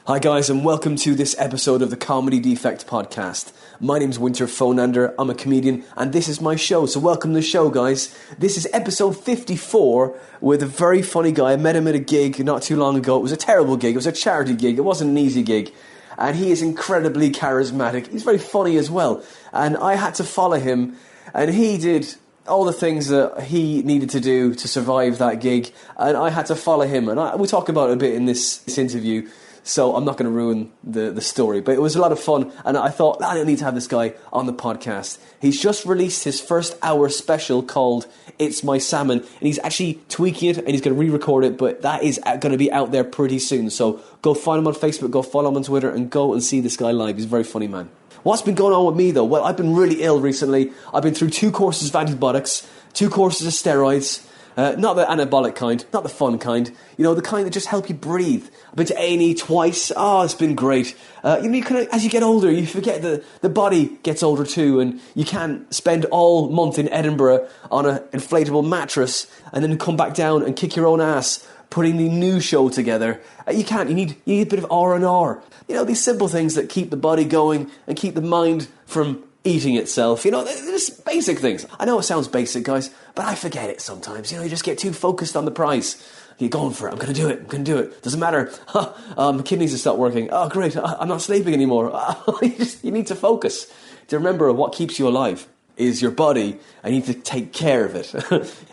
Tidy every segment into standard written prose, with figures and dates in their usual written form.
Hi guys, and welcome to this episode of the Comedy Defect podcast. My name's Winter Phonander, I'm a comedian, and this is my show, so welcome to the show, guys. This is episode 54 with a very funny guy. I met him at a gig not too long ago. It was a terrible gig, it was a charity gig, it wasn't an easy gig. And he is incredibly charismatic, he's very funny as well. And I had to follow him, and he did all the things that he needed to do to survive that gig, and I had to follow him. And we'll talk about it a bit in this interview. So I'm not going to ruin the story, but it was a lot of fun, and I thought, I need to have this guy on the podcast. He's just released his first hour special called It's My Salmon, and he's actually tweaking it, and he's going to re-record it, but that is going to be out there pretty soon. So go find him on Facebook, go follow him on Twitter, and go and see this guy live. He's a very funny man. What's been going on with me, though? Well, I've been really ill recently. I've been through 2 courses of antibiotics, 2 courses of steroids. Not the anabolic kind, not the fun kind, you know, the kind that just help you breathe. I've been to A&E twice. Oh, it's been great. You kind of, as you get older, you forget that the body gets older too, and you can't spend all month in Edinburgh on an inflatable mattress and then come back down and kick your own ass putting the new show together. You can't. You need a bit of R&R. You know, these simple things that keep the body going and keep the mind from eating itself. You know, there's basic things. I know it sounds basic, guys, but I forget it sometimes. You know, you just get too focused on the prize. You're going for it. I'm going to do it. Doesn't matter. My kidneys have stopped working. Oh, great. I'm not sleeping anymore. You need to focus. To remember what keeps you alive is your body, and you need to take care of it.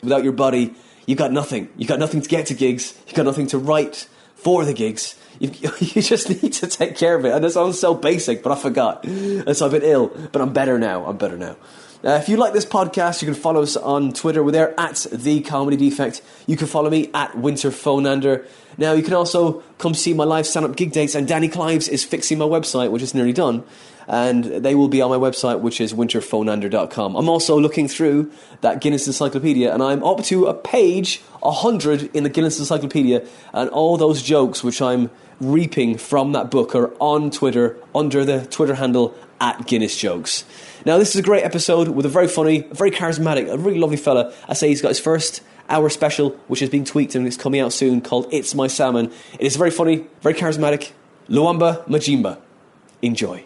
Without your body, you've got nothing. You've got nothing to get to gigs. You've got nothing to write for the gigs. You just need to take care of it. And it sounds so basic, but I forgot. And so I've been ill, but I'm better now. If you like this podcast, you can follow us on Twitter. We're there at The Comedy Defect. You can follow me at Winter Phonander. Now, you can also come see my live stand-up gig dates, and Danny Clives is fixing my website, which is nearly done. And they will be on my website, which is winterphonander.com. I'm also looking through that Guinness Encyclopedia, and I'm up to a page 100 in the Guinness Encyclopedia, and all those jokes which I'm reaping from that book are on Twitter under the Twitter handle at Guinness Jokes. Now, this is a great episode with a very funny, very charismatic, a really lovely fella. I say he's got his first hour special, which is being tweaked and it's coming out soon, called It's My Salmon. It is very funny, very charismatic. Luamba Majimba. Enjoy.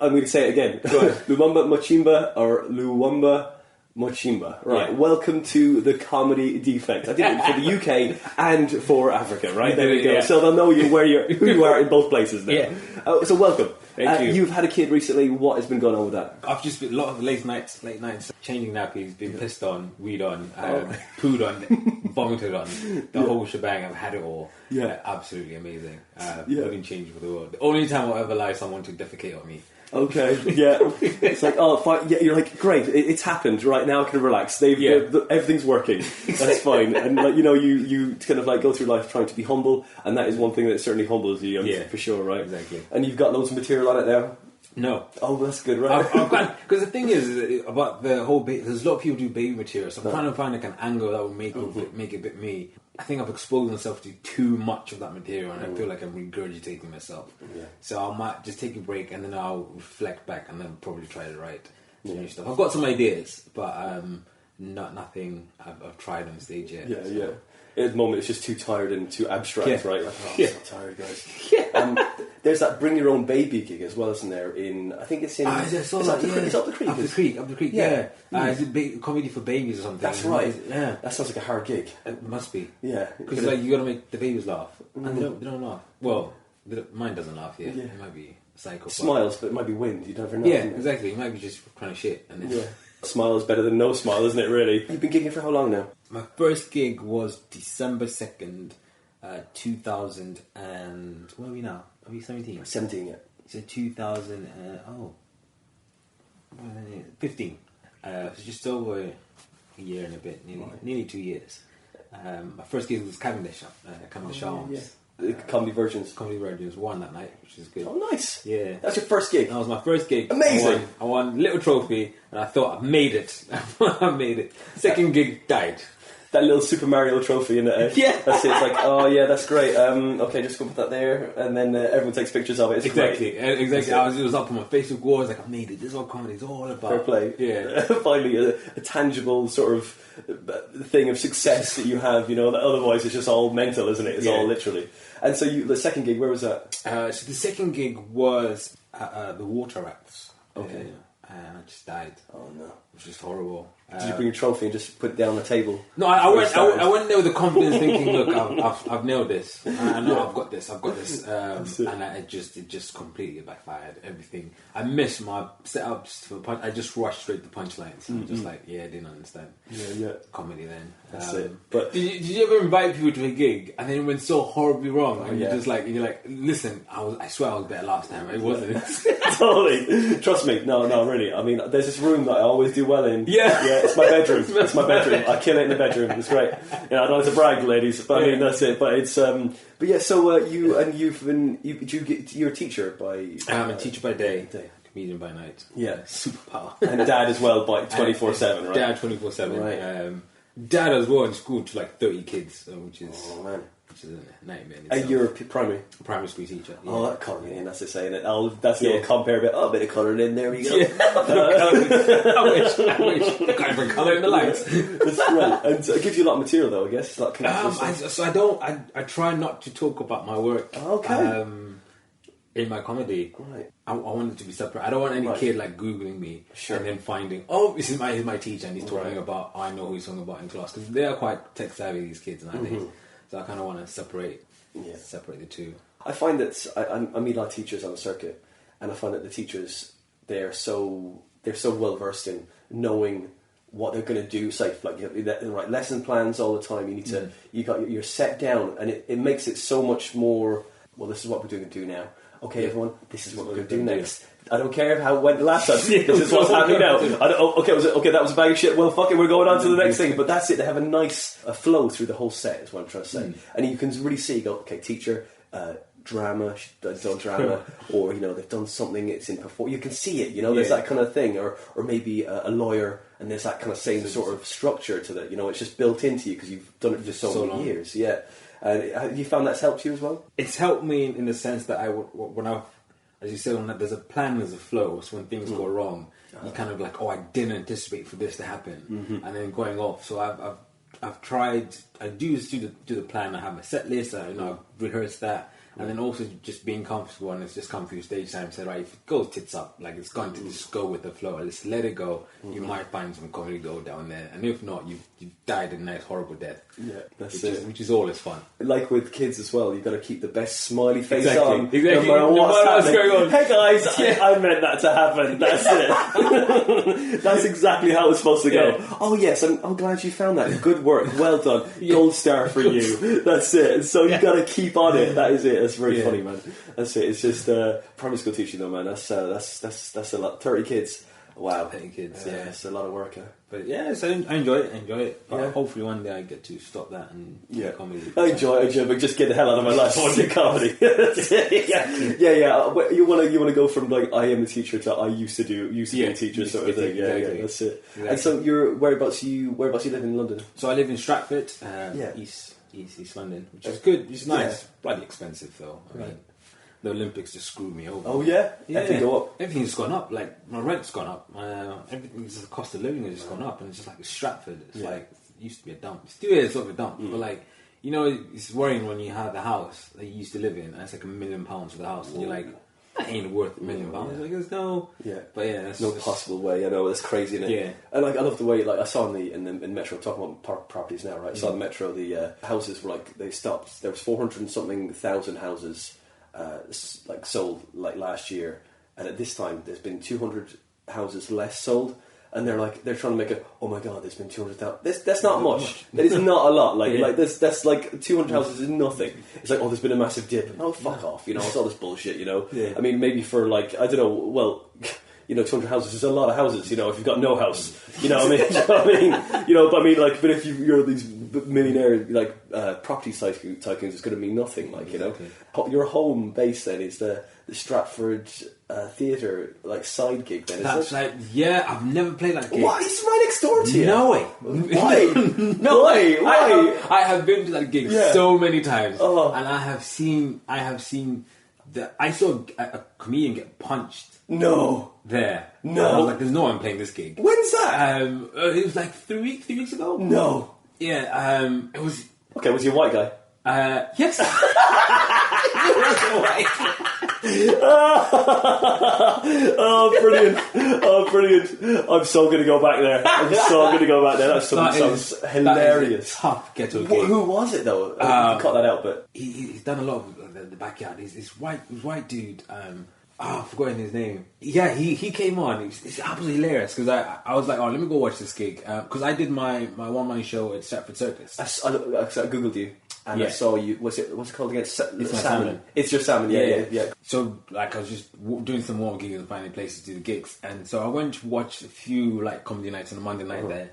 I'm going to say it again. Go ahead. Luamba Machimba or Luamba Machimba. Right. Yeah. Welcome to the Comedy Defect. I did it for the UK and for Africa, right? There we go. Yeah. So they'll know who you are in both places now. Yeah. So welcome. Thank you. You've had a kid recently. What has been going on with that? I've just been a lot of late nights, changing nappies, been pissed on, weed on, pooed on, vomited on, the whole shebang. I've had it all. Yeah. Absolutely amazing. Living change for the world. The only time I'll ever allow someone to defecate on me. Okay, yeah. It's like, oh, fine. Yeah, you're like, great, it's happened. Right now I can relax. Everything's working. That's fine. And like, you know, you kind of like go through life trying to be humble, and that is one thing that certainly humbles you. For sure, right? Exactly. And you've got loads of material on it now. No. Oh, that's good, right? I've got, because the thing is about the whole there's a lot of people do baby material, so I'm trying to find like an angle that will make it a bit me. I think I've exposed myself to too much of that material, and I feel like I'm regurgitating myself. Yeah. So I might just take a break, and then I'll reflect back, and then probably try to write new stuff. I've got some ideas, but nothing I've tried on stage yet. Yeah, so. Yeah. At the moment, it's just too tired and too abstract, right? Like, I'm so tired, guys. Yeah. There's that Bring Your Own Baby gig as well, isn't there? I think it's in... It's up the creek. Up the creek, yeah. Is it comedy for babies or something? That's right. Yeah. That sounds like a hard gig. It must be. Yeah. Because like, you got to make the babies laugh. And they don't laugh. Well, mine doesn't laugh yet. Yeah. It might be psycho. Smiles, but it might be wind. You never know. Yeah, exactly. It might be just trying to shit. And then Smile is better than no smile, isn't it, really? You've been gigging for how long now? My first gig was December 2nd, 2000 and... Where are we now? Are we 17? 17, yeah. So 2000... 15. So just over a year and a bit, nearly 2 years. My first gig was Cavendish Arms. Yeah. Comedy Virgins, won that night, which is good. Oh, nice! Yeah, that's your first gig. That was my first gig. Amazing! I won a little trophy, and I thought I made it. I made it. Second gig died. That little Super Mario trophy in it. Yeah, that's it. It's like, oh yeah, that's great. Okay, just go put that there, and then everyone takes pictures of it. It's exactly. Great. It was up on my Facebook wall. I was like, I made it. This is what comedy is all about. Fair play. Yeah. Finally, a tangible sort of thing of success that you have, you know, that otherwise it's just all mental, isn't it? It's all literally. And so the second gig, where was that? So the second gig was the water rats. Okay. And I just died. Oh no. It was just horrible. Did you bring your trophy and just put it down on the table? No, I went there with the confidence thinking, look, I've nailed this. I know I've got this. And it just completely backfired. Everything. I missed my setups for the punch. I just rushed straight to punchlines. I'm just like, I didn't understand. Yeah. Comedy then. That's it. But did you ever invite people to a gig and then it went so horribly wrong? And you're you're like, listen, I swear I was better last time. It wasn't. Totally. Trust me. No, really. I mean, there's this room that I always do well in. Yeah. It's my bedroom. It's my bedroom. I kill it in the bedroom. It's great. I don't like to brag, ladies, but I mean that's it. But it's but yeah. So you're a teacher by. I'm a teacher by day. Comedian by night. Yeah, superpower. And dad as well by 24/7, right? Dad 24/7. Right. Dad as well in school to like 30 kids, which is a nightmare. And you're a primary school teacher. Yeah. Oh, that colouring in, that's it saying it. That's the old compare bit. Oh, a bit of colouring in, there we go. Yeah. I wish. I can't even colour in the lights. That's right. And it gives you a lot of material though, I guess. Like, I try not to talk about my work. Okay. In my comedy, right? I want it to be separate. I don't want any kid like googling me and then finding, this is my teacher and he's talking about. I know who he's talking about in class because they are quite tech savvy, these kids nowadays. So I kind of want to separate the two. I find that I meet a lot of teachers on the circuit, and I find that the teachers they're so well versed in knowing what they're going to do. Say like you have the right lesson plans all the time. You need to you're set down, and it makes it so much more. Well, this is what we're going to do now. Okay, everyone, this is what we're going to do next. I don't care how it went last time. This is what's happening now. That was a bag of shit. Well, fuck it, we're going on to the next thing. But that's it. They have a nice flow through the whole set, is what I'm trying to say. And you can really see, teacher, drama, they've done drama, or, they've done something, it's in perform. You can see it, there's that kind of thing. Or maybe a lawyer, and there's that kind of same sort of structure to that. It's just built into you because you've done it for so many years. Yeah. Have you found that's helped you as well? It's helped me in the sense that as you said, when there's a plan, there's a flow. So when things go wrong, you kind of like, I didn't anticipate for this to happen, and then going off. So I've tried. I do the plan. I have a set list. I've rehearsed that. And then also just being comfortable, and it's just come through stage time. Said, right, if it goes tits up, like it's going to just go with the flow. Just let it go. You might find some comedy gold down there, and if not, you've died a nice horrible death. Yeah, which is always fun. Like with kids as well, you've got to keep the best smiley face on. Exactly. No matter what's going on. Hey guys, I meant that to happen. That's it. That's exactly how it's supposed to go. Yeah. Oh yes, I'm glad you found that. Good work. Well done. Gold star for you. That's it. So you've got to keep on it. That is it. That's very funny, man. That's it. It's just primary school teaching though, man. That's a lot. 30 kids. Wow. 30 kids. It's a lot of work. But yeah, so I enjoy it. But hopefully one day I get to stop that and do comedy. I enjoy it, but just get the hell out of my life. I want to do comedy. Yeah. You want to go from like I am a teacher to I used to be a teacher sort of thing. Yeah, that's it. Exactly. And so whereabouts you live in London? So I live in Stratford, East London, which is good. It's nice. Bloody expensive though. I mean, the Olympics just screwed me over. Oh yeah, everything go up. Everything's gone up. Like my rent's gone up. Everything's the cost of living has just gone up, and it's just like Stratford. It's like it used to be a dump. It still is sort of a dump, but like it's worrying when you have the house that you used to live in, and it's like £1 million for the house, and you're like, that ain't worth £1 million. Like there's no, but that's no possible way. That's crazy, isn't it? Yeah, and like I love the way I saw in Metro talking about properties now, right? I saw in Metro the houses were like they stopped. There was 400 and something thousand houses. Sold like last year, and at this time there's been 200 houses less sold, and they're trying to make it. Oh my god, there's been 200,000. That's not much. That is not a lot. That's like 200 houses is nothing. It's like there's been a massive dip. Oh fuck off, it's all this bullshit. Yeah. I mean maybe for I don't know. Well. 200 houses is a lot of houses, if you've got no house, what I mean? But if you're these millionaire, property tycoons, it's going to mean nothing, Your home base then is the Stratford Theatre, side gig then, is it? I've never played that gig. What? It's right next door to you. No way. Why? No way. Why? I have been to that gig so many times, and I have seen I saw a comedian get punched. No. There. No. I was like, there's no one playing this gig. When's that? It was like 3 weeks ago. No. Yeah, it was... Okay, was he a white guy? Yes. Oh, brilliant. I'm so going to go back there. That sounds hilarious. Tough ghetto gig. Who was it, though? You can cut that out, but... He's done a lot of the backyard. He's this white dude... I've forgotten his name. Yeah, he came on. It's absolutely hilarious because I was like, oh, let me go watch this gig because I did my one-man show at Stratford Circus. I googled you and I saw you. What's it called again? It's salmon. It's your salmon. Yeah. So like I was just doing some more gigs and finding places to do the gigs, and so I went to watch a few like comedy nights on a Monday night there.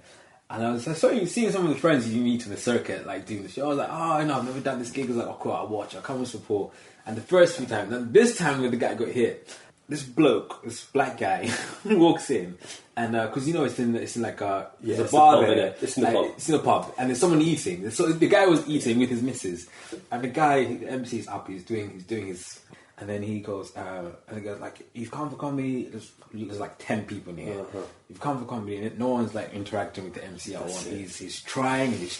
And I saw seeing some of the friends you meet on the circuit, like doing the show. I was like, oh, no, I've never done this gig. I was like, oh, cool, I'll watch. I'll come and support. And the first few times, and this time when the guy got hit, this bloke, this black guy, walks in, and because it's in like a there's a bar there. It's in the pub. It's in the pub, and there's someone eating. So the guy was eating with his missus, and the guy, the MC's up. He's doing his. And then he goes, like, you've come for comedy. There's like 10 people in here. You've come for comedy, and no one's like interacting with the MC at all. He's trying, he's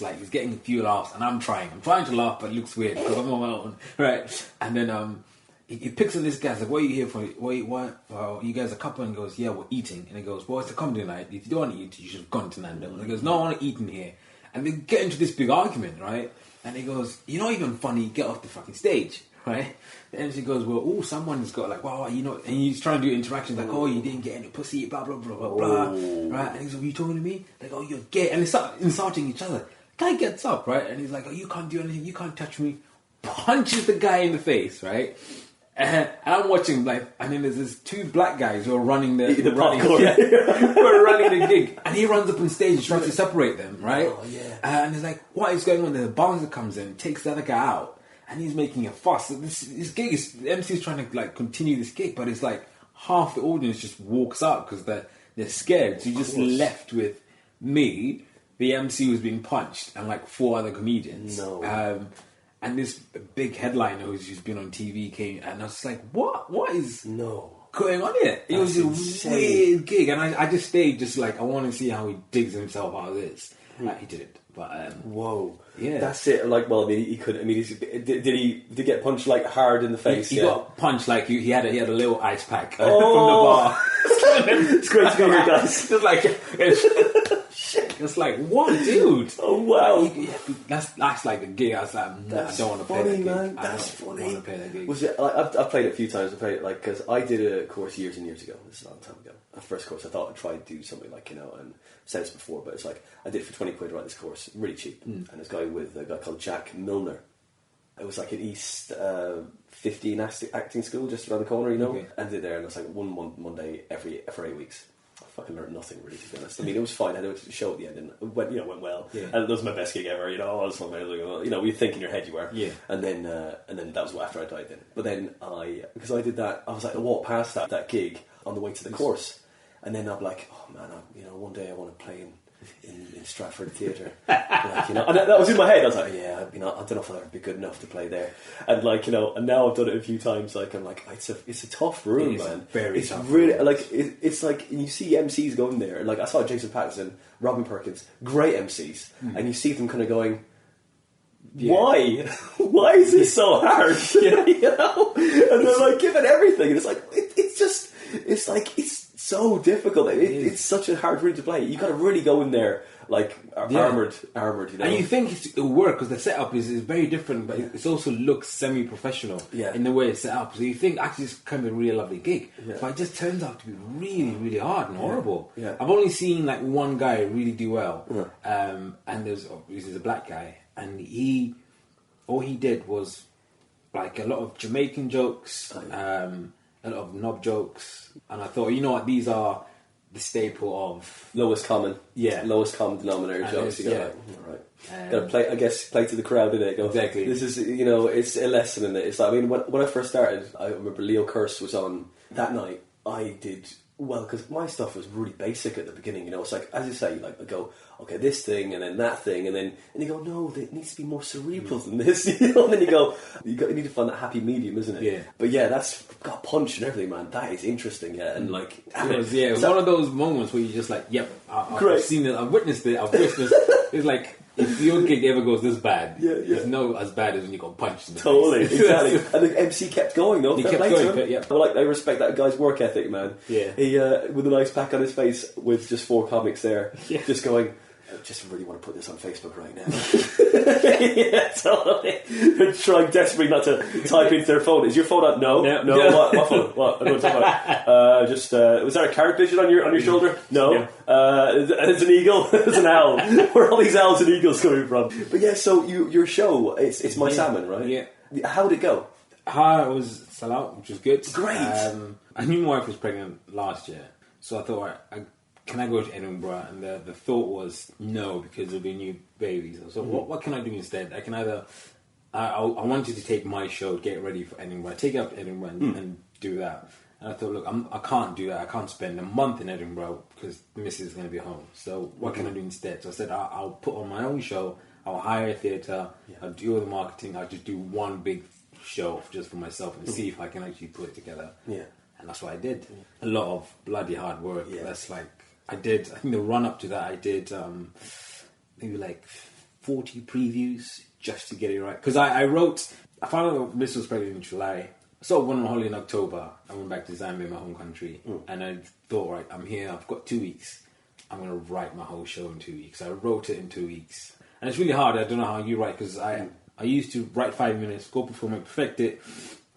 like, he's getting a few laughs, and I'm trying to laugh, but it looks weird because I'm on my own, right? And then he picks on this guy. He's like, what are you here for? What? Well, you guys are a couple, and he goes, yeah, we're eating. And he goes, well, it's a comedy night. If you don't want to eat, you should have gone to Nando. And he goes, no, I want to eat in here. And they get into this big argument, right? And he goes, you're not even funny. Get off the fucking stage. Right? The MC goes, well, someone's got like, wow, and he's trying to do interactions like, oh, you didn't get any pussy, blah, blah, blah, blah, blah. Right? And he's like, are you talking to me? Like, oh, you're gay. And they start insulting each other. Guy gets up, right? And he's like, oh, you can't do anything, you can't touch me. Punches the guy in the face, right? And I'm watching, like, and then there's these two black guys who are running the gig. And he runs up on stage and tries to separate them, right? Oh, yeah. And he's like, what is going on? Then the bouncer comes in, takes the other guy out. And he's making a fuss. This gig is... The MC is trying to, like, continue this gig, but it's like half the audience just walks out because they're scared. So you're just left with me, the MC who's being punched, and, like, 4 other comedians. No. And this big headliner who's just been on TV came, and I was like, what is going on here? It was a weird gig, and I just stayed just like, I want to see how he digs himself out of this. He didn't. But whoa, yeah, that's it. Like, well, I mean, he could. I mean, did he get punched like hard in the face? He got punched like he had a little ice pack from the bar. It's great to be here, guys. Just like it's like what, dude? Oh wow, that's like the gig. I was like, I don't want to play that gig. Man. That's funny. I don't want to play that gig. Was it? Like, I've played it a few times. I played it like because I did a course years and years ago. This is a long time ago. The first course, I thought I'd try to do something like and said this before, but it's like I did for 20 quid to write this course, really cheap. And this guy with a guy called Jack Milner. It was like an East 15 acting school just around the corner, Okay. And did there, and it was like one day for 8 weeks. I fucking learned nothing really, to be honest. I mean, it was fine. I had a show at the end, and it went well. Yeah. And it was my best gig ever. I was you think in your head you were. Yeah. And then that was after I died. Then, but then because I did that, I was like, I walked past that gig on the way to the course, and then I'm like, oh man, one day I want to play in Stratford Theatre. And that was in my head. I was like, yeah, I don't know if I'll ever be good enough to play there. And and now I've done it a few times. Like, I'm like, it's a tough room, man. It's tough really room. like it's like you see MCs going there. Like I saw Jason Patterson, Robin Perkins, great MCs, and you see them kind of going, why? Why is this so hard? And they're like giving everything, and it's like it's so difficult. It's such a hard room to play. You got to really go in there like armored. And you think it'll work because the setup is very different, but it also looks semi-professional in the way it's set up. So you think actually it's kind of a really lovely gig, but it just turns out to be really, really hard and horrible. Yeah. I've only seen like one guy really do well, and there's a black guy, and all he did was like a lot of Jamaican jokes. A lot of knob jokes, and I thought, you know what, these are the staple of lowest common denominator jokes. Got to play to the crowd, innit? Go, exactly. This is it's a lesson in it. It's like, I mean, when I first started, I remember Leo Curse was on that night. I did well because my stuff was really basic at the beginning. It's like, as you say, like I go, okay, this thing and then that thing, and you go, no, it needs to be more cerebral than this, you know. And then you need to find that happy medium, isn't it? Yeah. But yeah, that's got punch and everything, man. That is interesting, yeah. And like, it was one of those moments where you're just like, yep, Great. I've seen it, I've witnessed it, It's like, if your gig ever goes this bad, it's no as bad as when you got punched in the face. Exactly. And the MC kept going, though. He kept going, yeah. Well, like, I respect that guy's work ethic, man. Yeah. He, with a nice pack on his face, with just 4 comics there, Yeah. just going, I just really want to put this on Facebook right now. Yeah, totally. They're trying desperately not to type into their phone. Is your phone out? No. What phone? What? I don't know what to talk about. Was there a carrot pigeon on your shoulder? No. Yeah. It's an eagle. It's an owl. Where are all these owls and eagles coming from? But yeah, so your show, it's My Salmon, right? Yeah. How'd it go? It was sell out, which was good. Great. I knew my wife was pregnant last year, so I thought, can I go to Edinburgh? And the thought was no, because there'll be new babies. So what can I do instead? I can either I wanted to take my show, get ready for Edinburgh, take it up to Edinburgh and do that. And I thought, look, I can't do that. I can't spend a month in Edinburgh because the missus is going to be home. So what can I do instead? So I said, I'll put on my own show. I'll hire a theatre. I'll do all the marketing. I'll just do one big show just for myself and see if I can actually put it together. Yeah. And that's what I did. A lot of bloody hard work. Yeah. That's like, I think the run up to that, I did maybe like 40 previews just to get it right. Because I found out Miss was pregnant in July. So I went on holiday in October. I went back to Zambia, my home country. And I thought, right, I'm here. I've got 2 weeks. I'm going to write my whole show in 2 weeks. I wrote it in 2 weeks. And it's really hard. I don't know how you write, because I used to write 5 minutes, go perform it, perfect it,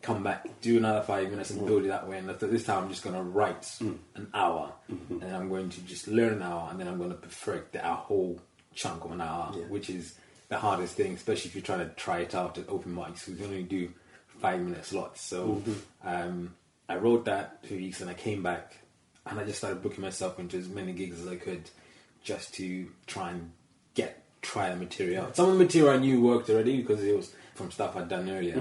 come back, do another 5 minutes and build it that way. And I thought, this time I'm just going to write an hour. And then I'm going to just learn an hour. And then I'm going to perfect a whole chunk of an hour, which is the hardest thing, especially if you're trying to try it out at open mics. We can only do 5-minute slots. So I wrote that 2 weeks and I came back and I just started booking myself into as many gigs as I could just to try and try the material out. Some of the material I knew worked already because it was from stuff I'd done earlier.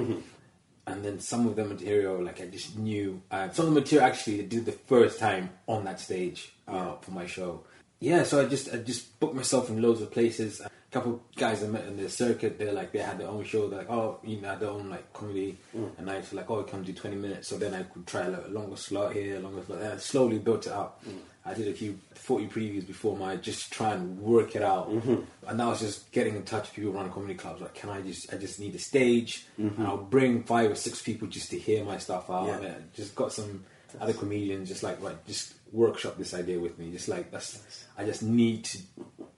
And then some of the material, like I just knew. Some of the material actually I did the first time on that stage for my show. Yeah, so I just booked myself in loads of places. A couple of guys I met in the circuit, they had their own show. They're like, oh, had their own like comedy. And I was like, oh, come do 20 minutes. So then I could try a longer slot here, longer slot there. I slowly built it up. I did a few 40 previews before just try and work it out. And that was just getting in touch with people around comedy clubs. Like, I just need a stage. And I'll bring 5 or 6 people just to hear my stuff out. And I just got some other comedians just just workshop this idea with me. Just like, I just need to,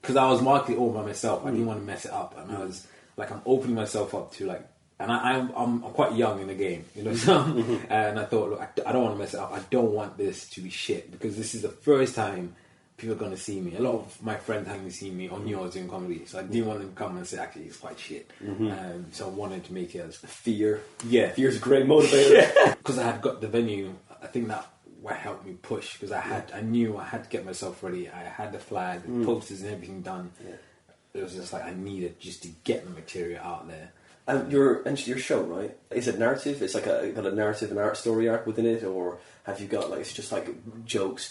because I was marketing all by myself. I didn't want to mess it up. And I was like, I'm opening myself up to like, and I'm quite young in the game, so, and I thought, look, I don't want to mess it up. I don't want this to be shit, because this is the first time people are going to see me. A lot of my friends hadn't seen me or knew I was doing comedy, so I didn't want to come and say, actually, it's quite shit. So I wanted to make it as... Fear. Yeah. Fear's a great motivator. Because I had got the venue, I think that helped me push, because I knew I had to get myself ready. I had the flag, the posters and everything done. It was just like, I needed just to get the material out there. And your show, right? Is it narrative? It's like got a narrative and art story arc within it, or have you got it's just like jokes?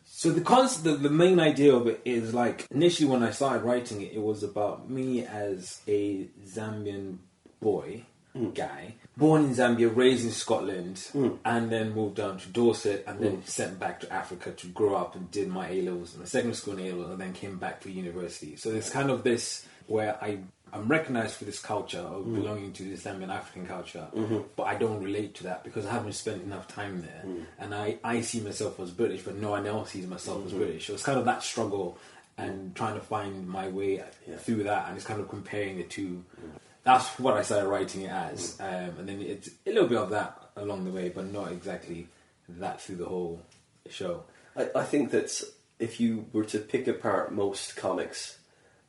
So the concept, the main idea of it is like, initially when I started writing it, it was about me as a Zambian guy, born in Zambia, raised in Scotland, and then moved down to Dorset, and then sent back to Africa to grow up and did my A-levels and the secondary school A-levels, and then came back to university. So it's kind of this where I'm recognised for this culture of belonging to the Zambian African culture, but I don't relate to that because I haven't spent enough time there. And I see myself as British, but no one else sees myself as British. So it's kind of that struggle and trying to find my way through that, and it's kind of comparing the two. That's what I started writing it as. And then it's a little bit of that along the way, but not exactly that through the whole show. I think that if you were to pick apart most comics,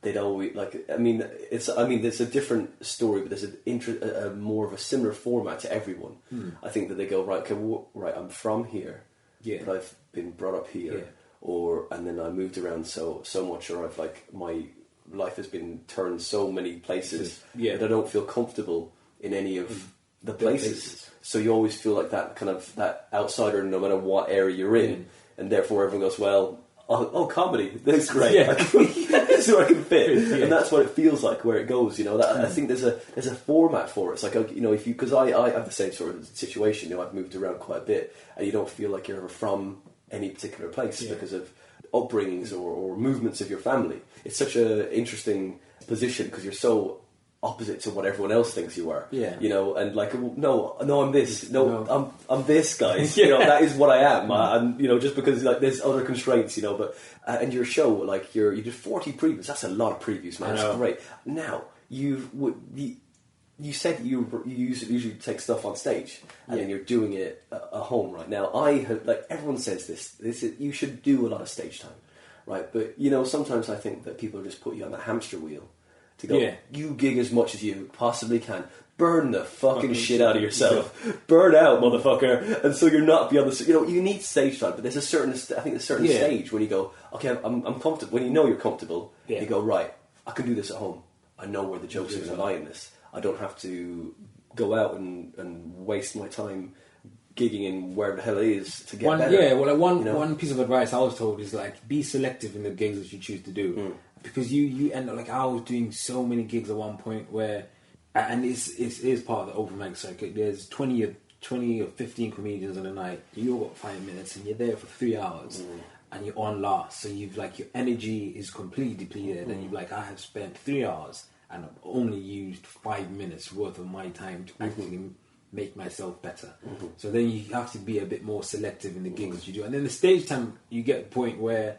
they'd always it's a different story, but there's a more of a similar format to everyone. I think that they go right, I'm from here, but I've been brought up here, and then I moved around so much, or I've my life has been turned so many places that I don't feel comfortable in any of the places. So you always feel like that kind of that outsider, no matter what area you're in, and therefore everyone goes, well, comedy, this is great. Yeah. This is where I can fit, Yeah. and that's what it feels like where it goes. You know, I think there's a format for it. It's like, you know, if you, because I have the same sort of situation. You know, I've moved around quite a bit, and you don't feel like you're ever from any particular place because of upbringings or movements of your family. It's such an interesting position because you're so opposite to what everyone else thinks you are. Yeah. You know, and like, no, I'm this. No, No. I'm this, guys. You know, that is what I am. And you know, just because like there's other constraints, you know, but and your show, like you did 40 previews. That's a lot of previews, man. That's great. Now you said you usually take stuff on stage and then you're doing it at home right now. I have, like, everyone says this is, you should do a lot of stage time, right? But you know, sometimes I think that people just put you on the hamster wheel to go, you gig as much as you possibly can, burn the fucking shit out of yourself, burn out, motherfucker, and so you're not beyond the, you know, you need stage time, but there's a certain stage when you go, okay, I'm comfortable, when you know you're comfortable, you go, right, I can do this at home, I know where the jokes are going to lie in this, I don't have to go out and waste my time gigging in where the hell it is to get better. Yeah, well, like one you know? one piece of advice I was told is like, be selective in the gigs that you choose to do, because you end up, like, I was doing so many gigs at one point where, and it is part of the open mic circuit. There's 20 or 15 comedians in a night. You all got 5 minutes, and you're there for 3 hours, and you're on last. So you've, like, your energy is completely depleted, and you've, like, I have spent 3 hours and I've only used 5 minutes worth of my time to actually make myself better. So then you have to be a bit more selective in the gigs that you do. And then the stage time, you get a point where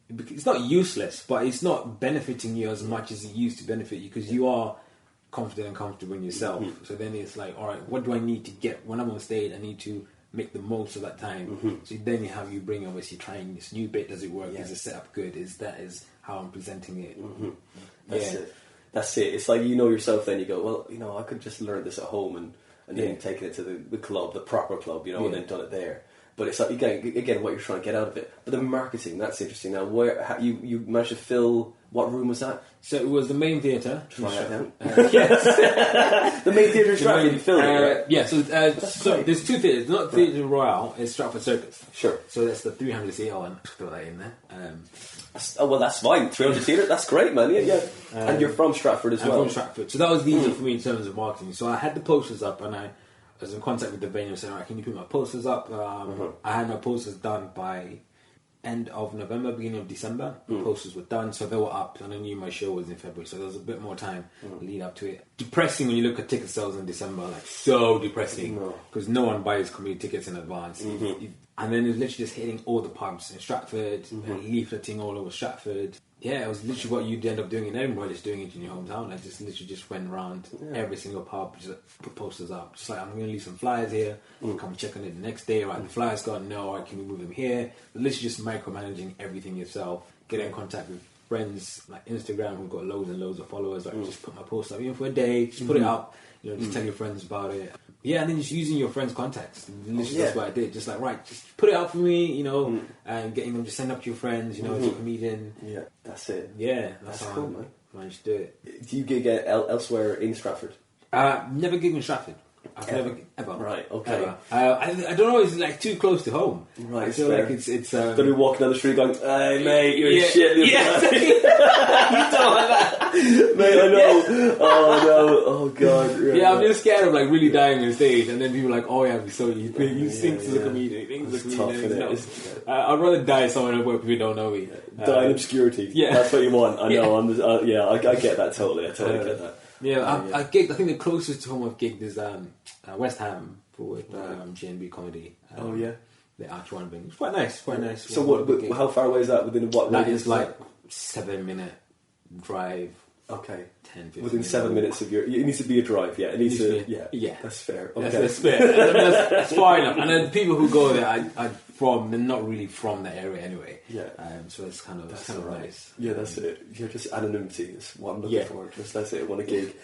it's not useless, but it's not benefiting you as much as it used to benefit you, because you are confident and comfortable in yourself. So then it's like, all right, what do I need to get when I'm on stage? I need to make the most of that time. So then you bring, obviously, trying this new bit. Does it work? Is the setup good? Is how I'm presenting it? That's it. It's like, you know yourself, then you go, well, you know, I could just learn this at home and then taken it to the club, the proper club, you know, and then done it there. But it's like, again, what you're trying to get out of it. But the marketing, that's interesting. Now, you managed to fill, what room was that? So it was the main theatre. Try that down. Yes. The main theatre in Stratford, you filled it, right? Yeah, so there's two theatres. Not Theatre Royale, it's Stratford Circus. Sure. So that's the 300 seat. Oh, and throw that in there. Well, that's fine. 300 seater, that's great, man. Yeah. And you're from Stratford as well. I'm from Stratford. So that was easy for me in terms of marketing. So I had the posters up, and I was in contact with the venue and said, all right, can you put my posters up? I had my posters done by end of November, beginning of December. The posters were done, so they were up, and I knew my show was in February, so there was a bit more time lead up to it. Depressing when you look at ticket sales in December, like, so depressing, because no one buys comedy tickets in advance. And then it was literally just hitting all the pubs in Stratford, leafleting all over Stratford. Yeah, it was literally what you'd end up doing in Edinburgh, just doing it in your hometown. I just literally just went around every single pub, just put posters up. Just like, I'm going to leave some flyers here, come check on it the next day. Right, the flyers gone, no, all right, can we move them here? But literally just micromanaging everything yourself, get in contact with friends, like Instagram, who've got loads and loads of followers. Like, just put my post up, even for a day, just put it up, you know, just tell your friends about it. Yeah, and then just using your friends' contacts. Literally, that's what I did. Just like, right, just put it out for me, you know, and getting them to send up to your friends, you know, as a comedian. Yeah, that's it. Yeah, that's That's how cool, man. I managed to do it. Do you gig elsewhere in Stratford? Never gigged in Stratford. I've never ever. Right, okay. Ever. I don't know. It's like too close to home. Right, I feel fair. like it's. Gonna be walking down the street going, "Hey mate, you're shit." Yeah, you don't like that, mate. I know. Oh no. Oh god. Right. Yeah, I'm just scared of like really dying on stage, and then people are like, "Oh yeah, we saw you. You think as a comedian. You think as a comedian." I'd rather die somewhere where people don't know me. Die in obscurity. Yeah, that's what you want. I know. I get that totally. I totally get that. I gigged. I think the closest to home I've gigged is West Ham with GNB Comedy. The Arch One thing. It's quite nice. So how far away is that? Within what? That is like 7-minute drive. Okay. 10-15 within 7 minutes of it needs to be a drive. Yeah, it needs to. Yeah, that's fair. Okay. That's fair. That's far enough. And then people who go there they're not really from the area anyway. Yeah. So it's kind of right. nice. Yeah, that's it. You're just anonymity is what I'm looking for. Just that's it. I want to gig,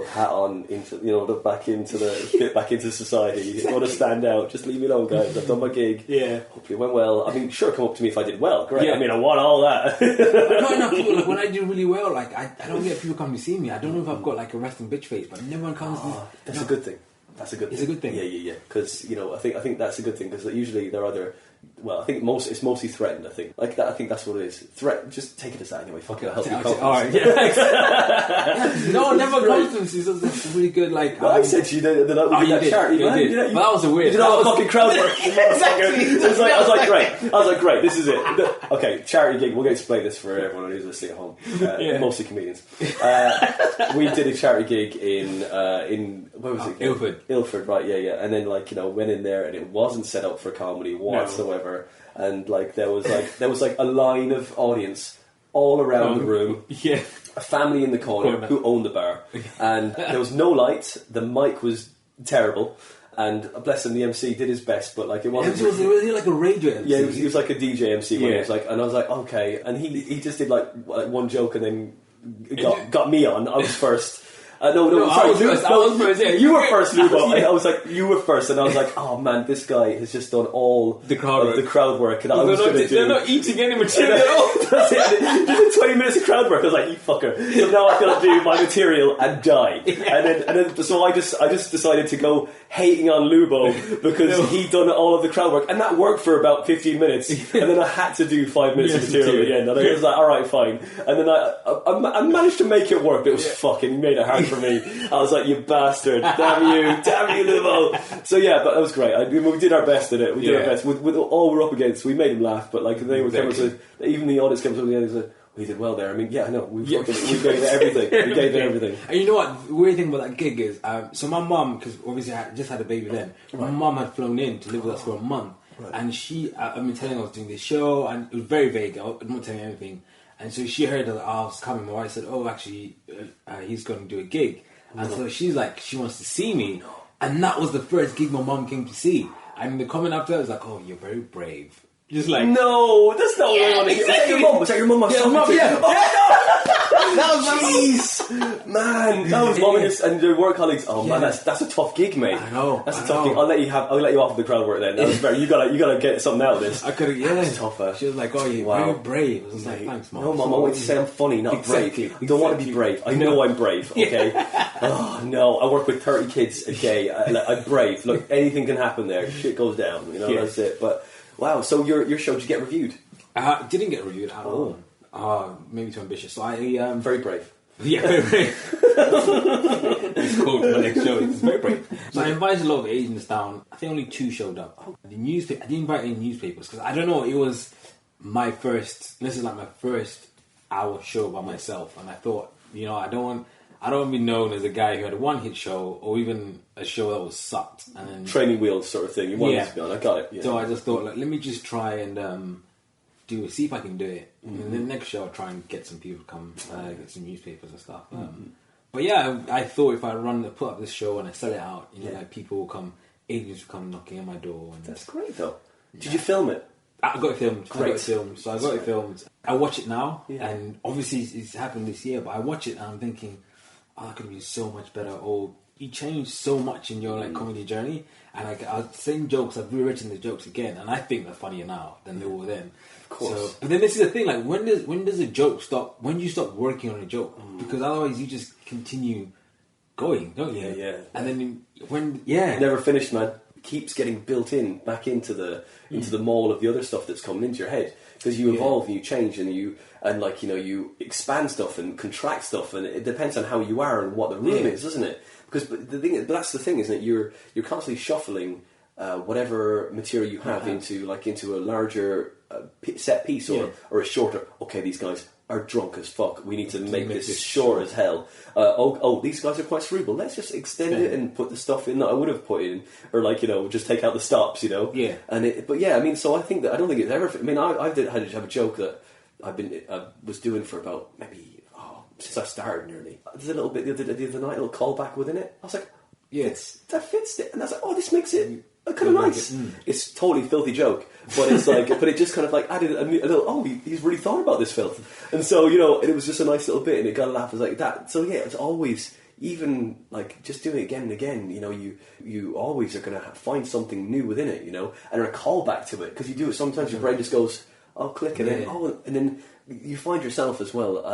hat on into look back into get back into society. You want to stand out. Just leave me alone, guys. I've done my gig. Yeah. Hopefully it went well. I mean, sure, come up to me if I did well. Great. Yeah. I mean, I want all that. Not enough people. Like when I do really well, like I don't get people coming to see me. I don't know if I've got like a resting bitch face, but no one comes. That's a good thing. That's a good thing. It's a good thing. Yeah. Because I think that's a good thing because usually they're either Well, I think it's mostly threatened. I think like that. I think that's what it is. Just take it as that anyway. Fuck it. I'll help you. All right. Yeah. No, never confidence. It's really good. Like I said to you that we did that charity. You did. But that was a weird. You did all the fucking crowd work. Exactly. I was like, great. I was like, great. This is it. Okay, charity gig. We're going to explain this for everyone who's listening at home. Mostly comedians. We did a charity gig in where was it? Ilford, right? Yeah. And then went in there and it wasn't set up for comedy whatsoever. And there was a line of audience all around the room. Yeah. A family in the corner who owned the bar, and there was no light. The mic was terrible, and bless him, the MC did his best, but it wasn't. Was he like a radio MC? Yeah, he was like a DJ MC. When he was and I was like, okay, and he just did one joke and then got me on. I was first. Sorry, I was first. Yeah, you were first, Lubo. And I was like, you were first, and I was like, oh man, this guy has just done all the crowd work, and I was going to do. They're not eating any material at all. That's it. Just 20 minutes of crowd work. I was like, you fucker. So now I've got to do my material and die. Yeah. And then so I just decided to go hating on Lubo because he'd done all of the crowd work, and that worked for about 15 minutes. And then I had to do 5 minutes of material at the end, and I was like, all right, fine. And then I managed to make it work, but it was fucking made it hard for me. I was like, you bastard, damn you, Lubo. So yeah, but that was great. We did our best in it. We did our best with all we're up against. We made him laugh, but they were coming to, even the audience came to the end and said, we did well there. I mean, yeah, I know. We gave it everything. We gave it everything. And you know what? The weird thing about that gig is, so my mum, because obviously I just had a baby then, my mum had flown in to live with us for a month, and I've been telling her I was doing this show, and it was very vague. I'm not telling her anything. And so she heard that I was coming. My wife said, "Oh, actually, he's going to do a gig." And so she's like, she wants to see me. And that was the first gig my mum came to see. And the comment after that was like, oh, you're very brave. Just like... No, that's not what I want to hear. Exactly. Was that your mum? Was that your mum? Yeah. That was my jeez, man. That was mum and your work colleagues. Oh man, that's a tough gig, mate. I know. That's a tough gig. I'll let you off of the crowd work then. That was very. You gotta get something out of this. I could. Yeah. That's tougher. She was like, "Oh, you're very brave." I was like, "Thanks, mum." No, mum. I want you to say I'm funny, not brave. You don't want to be brave. I know I'm brave. Okay. Oh no, I work with 30 kids a day. I'm brave. Look, anything can happen there. Shit goes down. That's it. But wow. So your show, did you get reviewed? Didn't get reviewed at all. Maybe too ambitious. So I very brave. Yeah, very brave. It's called my next show. It's very brave. So I invited a lot of agents down. I think only 2 showed up. The newspaper. I didn't invite any newspapers because I don't know. It was my first. This is like my first hour show by myself, and I thought, I don't want to be known as a guy who had a one-hit show or even a show that was sucked. And then training wheels sort of thing. You wanted to be on. I got it. Yeah. So I just thought, let me just try and. See if I can do it. Mm-hmm. And then the next show I'll try and get some people to come, get some newspapers and stuff. But yeah, I thought if I put up this show and I sell it out, people will come, agents will come knocking on my door. And that's great though. Did you film it? I got it filmed. So I got it filmed. I watch it now, and obviously it's happened this year, but I watch it and I'm thinking, that could have been so much better, or you changed so much in your comedy journey. And I've same jokes, I've rewritten the jokes again, and I think they're funnier now than they were then. Of course. So, but then this is the thing, when does a joke stop? When do you stop working on a joke? Because otherwise you just continue going, don't you? Yeah. And then never finished, man. It keeps getting built back into the mold of the other stuff that's coming into your head, because you evolve and you change and you expand stuff and contract stuff, and it depends on how you are and what the room is, doesn't it? Because that's the thing, isn't it? You're constantly shuffling whatever material you have into a larger set piece or a shorter. Okay, these guys are drunk as fuck. We need to make this short as hell. These guys are quite cerebral. Let's just extend it and put the stuff in that I would have put in, or just take out the stops. Yeah. So I think that I don't think it's ever. I mean, I had to have a joke that I was doing for about maybe. Since I started nearly. There's a little bit the other night, a little callback within it. I was like, that fits it. And I was like, this makes it kind of nice. It's totally filthy joke, but it's like, but it just kind of added a little, he's really thought about this filth. And so, it was just a nice little bit and it got a laugh. It was like that. So yeah, it's always, even just doing it again and again, you always are going to find something new within it, and a callback to it. Because you do it, sometimes your brain just goes, click it in. And then you find yourself as well.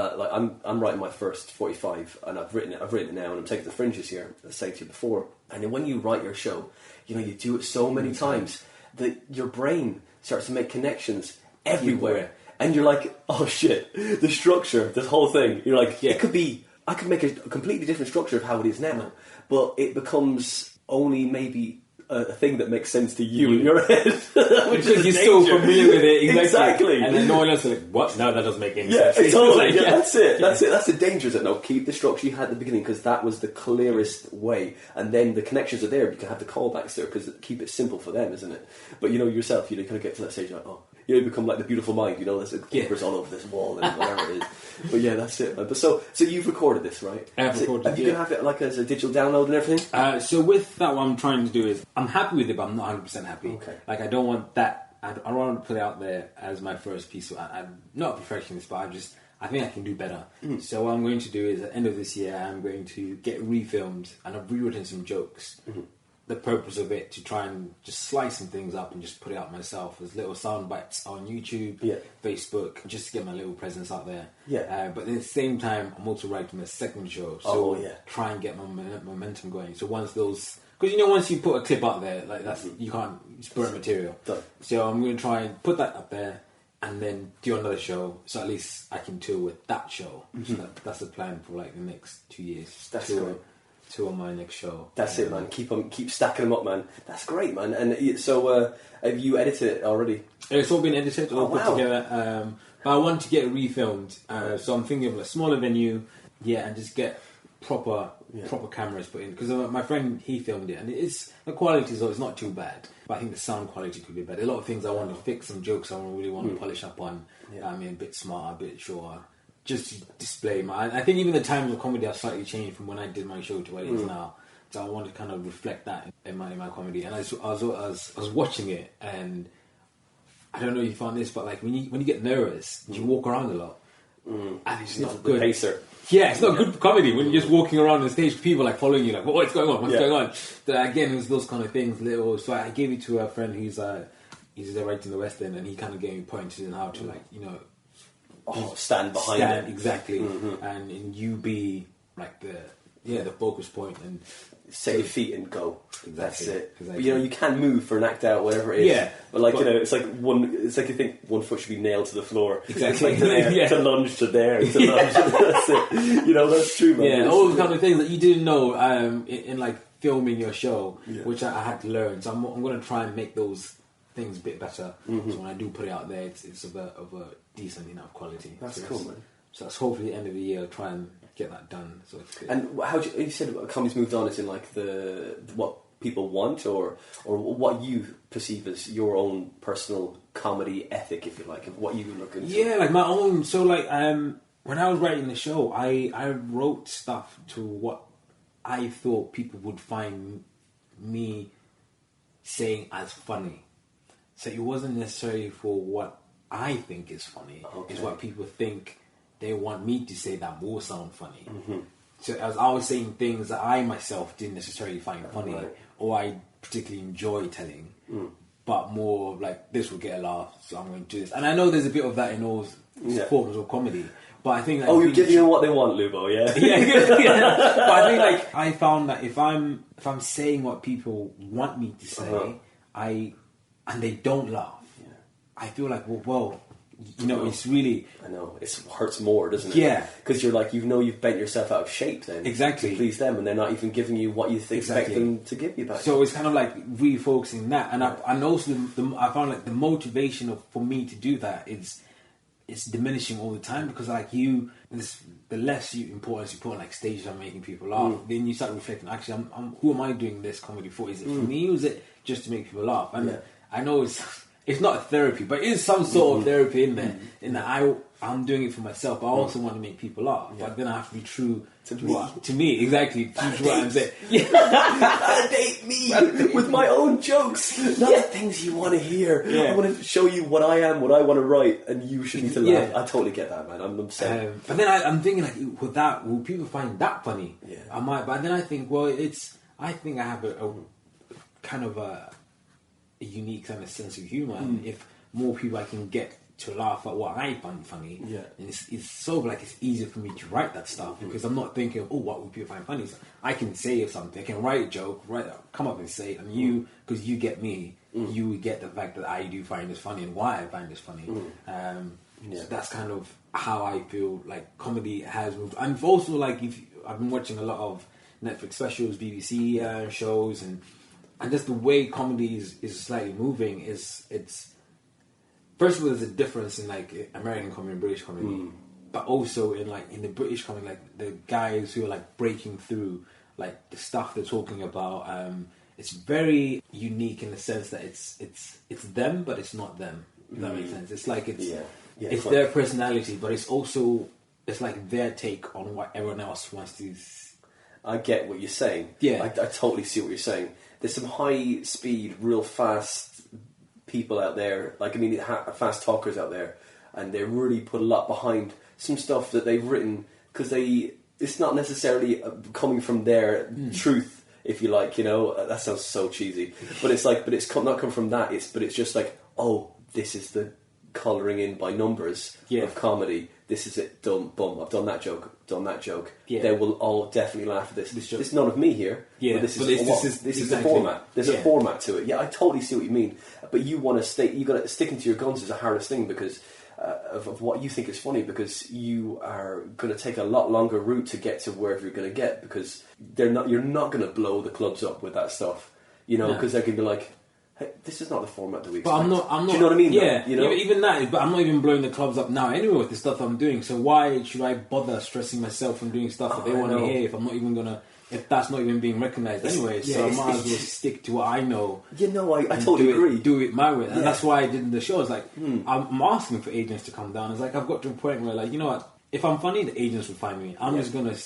I'm writing my first 45, and I've written it now, and I'm taking the Fringes here. I was saying to you before. And then when you write your show, you do it so many times that your brain starts to make connections everywhere. And you're like, oh shit, the structure, this whole thing. You're like, I could make a completely different structure of how it is now, but it becomes only maybe a thing that makes sense to you in your head. Because you're so familiar with it. Exactly. And then no one else is like, what? No, that doesn't make any Yeah, sense. totally. Like, That's it. That's the danger, isn't it? No, keep the structure you had at the beginning because that was the clearest way. And then the connections are there. You can have the callbacks there because keep it simple for them, isn't it? But yourself, you kind of get to that stage like, oh, you become like the beautiful mind, there's papers all over this wall and whatever it is. But yeah, that's it. But so you've recorded this, right? I have recorded it. Have you gonna have it like as a digital download and everything? So with that, what I'm trying to do is, I'm happy with it, but I'm not 100% happy. Okay. Like, I don't want that. I don't want to put it out there as my first piece. I'm not a perfectionist, but I think I can do better. So what I'm going to do is, at the end of this year, I'm going to get refilmed, and I've rewritten some jokes. The purpose of it to try and just slice some things up and just put it out myself as little sound bites on YouTube, Facebook, just to get my little presence out there. But at the same time, I'm also writing a second show, so try and get my momentum going. So once those, because once you put a clip out there, like you can't, it's burnt material. Done. So I'm going to try and put that up there and then do another show, so at least I can tour with that show. So that's the plan for like the next 2 years. That's great. Tour my next show. That's it, man. Keep stacking them up, man. That's great, man. And so, have you edited it already? It's all been edited, all put together. But I want to get it refilmed, so I'm thinking of a smaller venue, and just get proper cameras put in. Because my friend, he filmed it, and the quality is not too bad. But I think the sound quality could be better. A lot of things I want to fix, some jokes I really want to polish up on. I mean, a bit smarter, a bit shorter. Just to display I think even the times of comedy have slightly changed from when I did my show to what it is now. So I want to kind of reflect that in my comedy. And I was watching it, and I don't know if you found this, but like when you get nervous, you walk around a lot, and it's not good. Pacer. Yeah, it's not good for comedy when you're just walking around the stage, people like following you, like, what's going on? What's going on? So again, it was those kind of things. So I gave it to a friend who's right in the West End, and he kind of gave me pointers on how to stand behind it. Exactly. And you be like the focus point and set your feet and go. Exactly. That's it. Exactly. But you can move for an act out, whatever it is. Yeah. But it's like you think one foot should be nailed to the floor. Exactly. It's like there, to lunge to there, to lunge. That's it. That's true, man. Yeah, all the kind of things that you didn't know in like filming your show, which I had to learn. So I'm going to try and make those things a bit better. So when I do put it out there, it's of a decent enough quality. That's cool, man. So that's hopefully the end of the year. I'll try and get that done. So it's good. And how you said comedy's moved on? Is in like what people want, or what you perceive as your own personal comedy ethic, if you like, and what you look into? Yeah, like my own. So like when I was writing the show, I wrote stuff to what I thought people would find me saying as funny. So it wasn't necessarily for what I think is funny. It's what people think they want me to say that will sound funny. So as I was saying things that I myself didn't necessarily find funny, or I particularly enjoy telling, but more like this will get a laugh, so I'm going to do this. And I know there's a bit of that in all forms of comedy. But I think you're giving them what they want, Lubo. Yeah. But I think like I found that if I'm saying what people want me to say, and they don't laugh, I feel like well, it's really. I know it hurts more, doesn't it? Yeah, because you're like you've bent yourself out of shape then exactly to please them, and they're not even giving you what you expect them to give you back. So it's kind of like refocusing that, and also I found like the motivation for me to do that is. It's diminishing all the time because like the less importance you put on like stages on making people laugh, then you start reflecting. Actually, who am I doing this comedy for? Is it for me, or is it just to make people laugh? And I know it's not a therapy, but it is some sort of therapy in there. In that I'm doing it for myself, but I also want to make people laugh. But then I have to be true to me, exactly. True to what I'm saying. Validate me with my own jokes, not the things you want to hear. I want to show you what I am, what I want to write, and you should need to laugh. I totally get that, man. I'm upset. But then I'm thinking like, will people find that funny? I might. But then I think, I think I have a kind of a unique kind of sense of humour. If more people I can get to laugh at what I find funny. Yeah. And it's sort of like it's easier for me to write that stuff because I'm not thinking of, what would people find funny. So I can say something, I can write a joke, come up and say it, and you, because you get me, you would get the fact that I do find this funny and why I find this funny. So that's kind of how I feel like comedy has moved. And also, like, I've been watching a lot of Netflix specials, BBC shows, and just the way comedy is slightly moving it's first of all, there's a difference in like American comedy and British comedy, but also in the British comedy, like the guys who are like breaking through, like the stuff they're talking about. It's very unique in the sense that it's them, but it's not them. If that makes sense. It's like it's their personality, but it's like their take on what everyone else wants to. I get what you're saying. Yeah, I totally see what you're saying. There's some high speed, real fast people out there. Like, I mean, fast talkers out there, and they really put a lot behind some stuff that they've written because it's not necessarily coming from their truth, if you like. You know, that sounds so cheesy, but it's like, not come from that. It's just like, oh, this is the colouring in by numbers of comedy. This is it, done, boom, I've done that joke. Yeah. They will all definitely laugh at this. There's none of me here. Yeah, but this is the format. There's a format to it. Yeah, I totally see what you mean. But you want to sticking to your guns is the hardest thing because of what you think is funny, because you are going to take a lot longer route to get to wherever you're going to get, because you're not going to blow the clubs up with that stuff, you know, because they're going to be like, hey, this is not the format that we expect. But I'm not. Do you know what I mean? Yeah, though? You know? Even that. But I'm not even blowing the clubs up now anyway with the stuff I'm doing. So why should I bother stressing myself from doing stuff that they want to hear if that's not even being recognised anyway? So I might as well stick to what I know. You know, I totally agree. Do it my way, and that's why I did in the show. It's like I'm asking for agents to come down. It's like I've got to a point where, like, you know what? If I'm funny, the agents will find me. I'm just gonna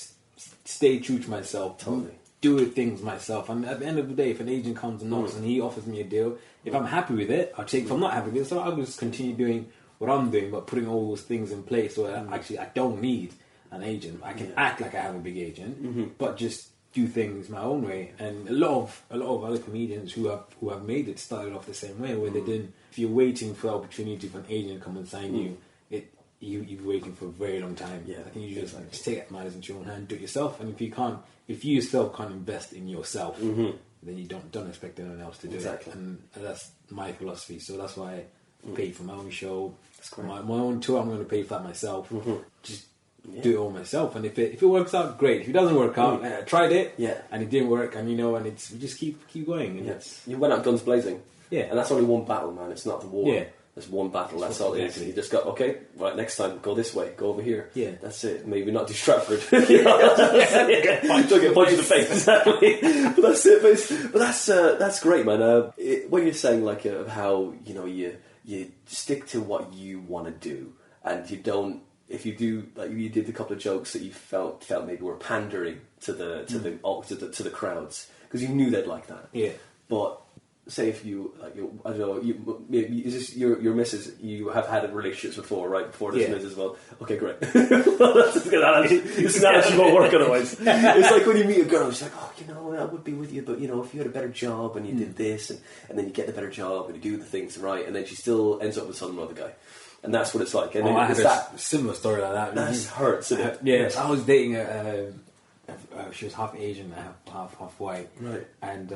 stay true to myself. Totally. Do things myself. And at the end of the day, if an agent comes and knocks and he offers me a deal, if I'm happy with it, I'll take it. If I'm not happy with it, so I'll just continue doing what I'm doing, but putting all those things in place where actually I don't need an agent. I can act like I have a big agent, but just do things my own way. And a lot of other comedians who have made it started off the same way, where they didn't. If you're waiting for the opportunity for an agent to come and sign you, you're waiting for a very long time. Yeah, I think you just take matters into your own hand, do it yourself. And if you yourself can't invest in yourself, then you don't expect anyone else to do it. And that's my philosophy. So that's why I pay for my own show. My own tour, I'm going to pay for that myself. Just do it all myself. And if it works out, great. If it doesn't work out, I tried it, and it didn't work, and we just keep going. And you went out guns blazing. Yeah, and that's only one battle, man. It's not the war. Yeah. There's one battle, that's all it is. You just go, okay, right, next time, go this way, go over here. Yeah. That's it. Maybe not do Stratford. Don't get punched in the face, exactly. But that's it. But that's great, man. What you're saying, like, how, you know, you stick to what you want to do, and you don't, if you do, like you did a couple of jokes that you felt maybe were pandering to the crowds, because you knew they'd like that. Yeah. But say if you, like, I don't know, is this your missus? You have had relationships before, right? Before this missus as well. Okay, great. This analogy won't work otherwise. It's like when you meet a girl, she's like, oh, you know, I would be with you, but you know, if you had a better job and you did this, and then you get the better job and you do the things right, and then she still ends up with some other guy. And that's what it's like. And I have a similar story like that. That hurts, isn't it? Yeah, I was dating she was half Asian, half white, right? And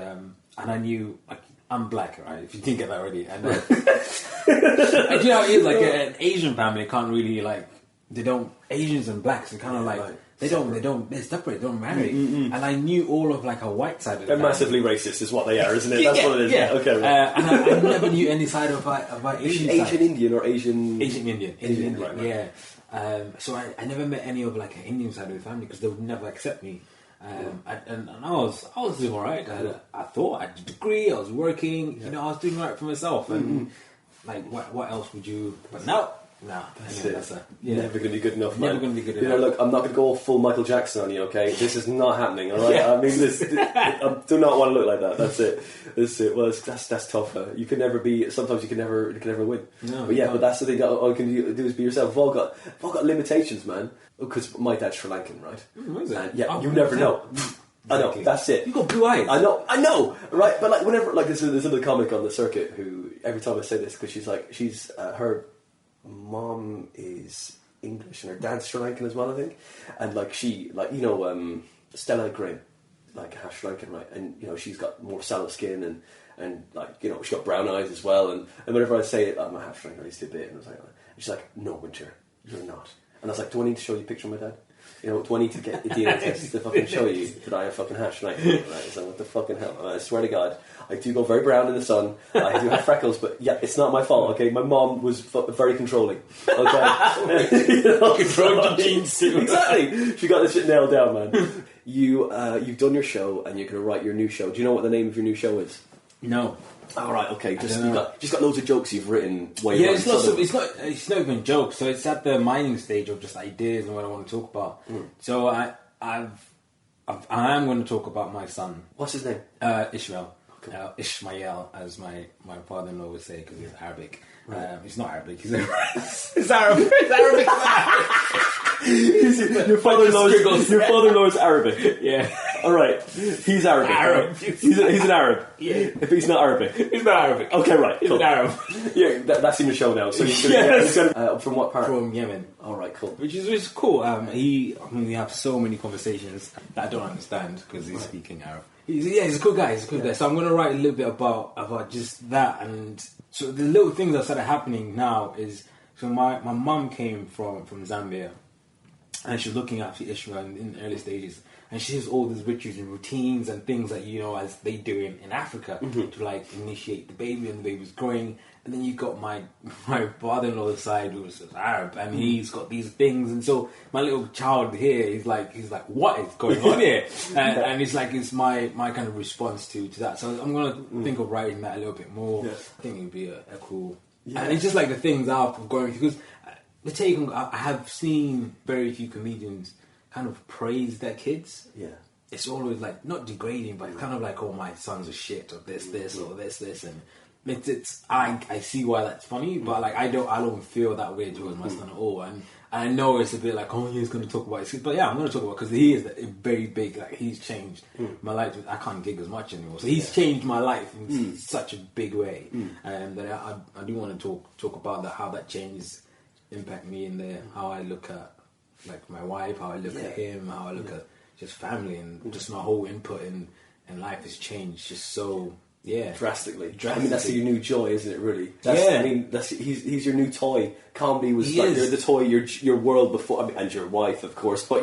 I knew, like, I'm black, right? If you didn't get that already, and and you know how it is, like an Asian family can't really, like, they don't, Asians and blacks are kind of like they don't they're separate, they don't marry. And I knew all of, like, a white side of the They're family. Massively racist, is what they are, isn't it? That's what it is. Yeah. Okay. Right. And I never knew any side of Asian side. Asian Indian or Asian Indian, right. Yeah. So I never met any of, like, an Indian side of the family because they would never accept me. And I was doing alright. I thought I had a degree. I was working. You know, I was doing right for myself. And like, what else would you? But now, that's it. Never going to be good enough. Never going to be good enough. You know, look, I'm not going to go all full Michael Jackson on you. Okay, this is not happening. All right. I mean, I do not want to look like that. That's it. That's it. Well, that's tough. You can never be. Sometimes you can never win. No, but that's the thing. All you can do is be yourself. We've all got limitations, man. Because my dad's Sri Lankan, right? Is it? And you never know. I know, that's it. You got blue eyes. I know, right? But like, whenever, like, there's another comic on the circuit who, every time I say this, because she's her mom is English and her dad's Sri Lankan as well, I think. And like she, like, Stella Graham, like half Sri Lankan, right? And she's got more sallow skin and like she's got brown eyes as well. And whenever I say it, I'm a half Sri Lankan, I used to be a bit, and I was like, and she's like, no, Winter, you're not. And I was like, do I need to show you a picture of my dad? Do I need to get a DNA test to fucking show you that I have fucking hash? Right? So what the fucking hell? I swear to God, I do go very brown in the sun. I do have freckles, but yeah, it's not my fault. Okay, my mom was very controlling. Okay, controlled your genes too. Exactly. She got this shit nailed down, man. You've done your show, and you're going to write your new show. Do you know what the name of your new show is? No. All right, okay. Just got loads of jokes you've written. It's not even jokes. So it's at the mining stage of just ideas and what I want to talk about. So I am going to talk about my son. What's his name? Ishmael. Okay. Ishmael, as my father-in-law would say, because he's Arabic. Right. He's not Arabic. He's Arabic. Your father-in-law is Arabic. Yeah. All right. He's Arabic. Arab. Right? He's an Arab. Yeah. If he's not Arabic. He's not Arabic. Okay, right. He's cool. an Arab. Yeah, that's in the show now. So from what part? From Yemen. All right, cool. Which is cool. We have so many conversations that I don't understand because he's speaking Arab. He's a cool guy. So I'm going to write a little bit about just that. And so the little things that started happening now is, so my mum came from Zambia, and she's looking after Ishmael in the early stages, and she has all these rituals and routines and things that as they do in Africa to like initiate the baby, and the baby's growing. And then you got my father-in-law's side, who's Arab, and he's got these things. And so my little child here, he's like, what is going on here? And it's like, it's my kind of response to that. So I'm going to think of writing that a little bit more. Yeah. I think it would be a cool... Yeah. And it's just like the things I've going through. Because I have seen very few comedians kind of praise their kids. Yeah. It's always like, not degrading, but it's kind of like, oh, my son's a shit, or this, or this, and... I see why that's funny, but like I don't feel that way towards my son at all, and I know it's a bit like, oh, he's going to talk about his kids, but yeah, I'm going to talk about, because he is very big. Like he's changed my life. I can't gig as much anymore, so he's changed my life in such a big way, and that I do want to talk about that, how that changes impact me in how I look at like my wife, how I look at him, how I look at just family, and just my whole input in life has changed just so. Yeah, drastically. I mean, that's your new joy, isn't it? Really. I mean, he's your new toy. Comedy was the toy, your world before, I mean, and your wife, of course. But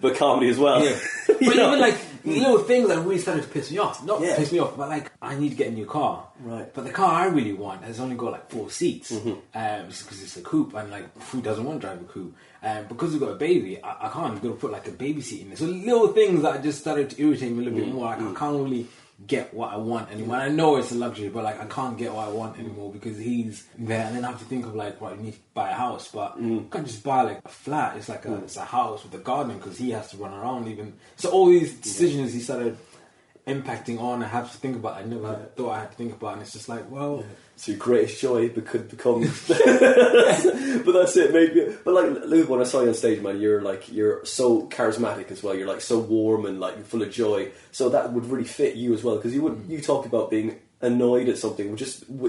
but comedy as well. Yeah. But even like little things that really started to piss me off. Not piss me off, but like I need to get a new car. Right. But the car I really want has only got like 4 seats, because it's a coupe, and like who doesn't want to drive a coupe? Because we've got a baby, I can't. I've got to put like a baby seat in there. So little things that just started to irritate me a little bit more. Like, I can't really get what I want anymore. And I know it's a luxury, but like I can't get what I want anymore because he's there, and then I have to think of like, right, you need to buy a house, but I can't just buy like a flat. It's like it's a house with a garden because he has to run around even. So all these decisions he started impacting on, I have to think about. I never thought I had to think about, and it's just like, well. So your greatest joy could become, but that's it. Maybe, but like Lubo, when I saw you on stage, man, you're so charismatic as well. You're like so warm and like full of joy. So that would really fit you as well, because you talk about being annoyed at something.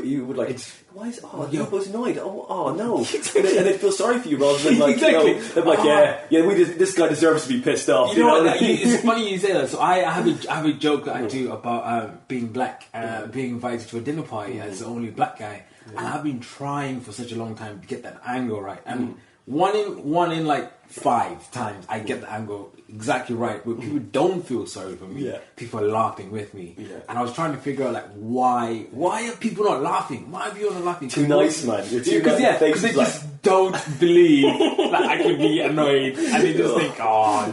You would like, why is Lubo's annoyed? Oh no, and they feel sorry for you rather than like they're like this guy deserves to be pissed off. You know what? It's funny you say that. So I have a joke that I do about being black, being invited to a dinner party as the only black guy, and I've been trying for such a long time to get that angle right, and one in like 5 times I get the angle exactly right, where people don't feel sorry for me. People are laughing with me, and I was trying to figure out like why are people not laughing? Why are people not laughing? Too nice, man. You're too nice. Because they just don't believe that I can be annoyed, and they just think, I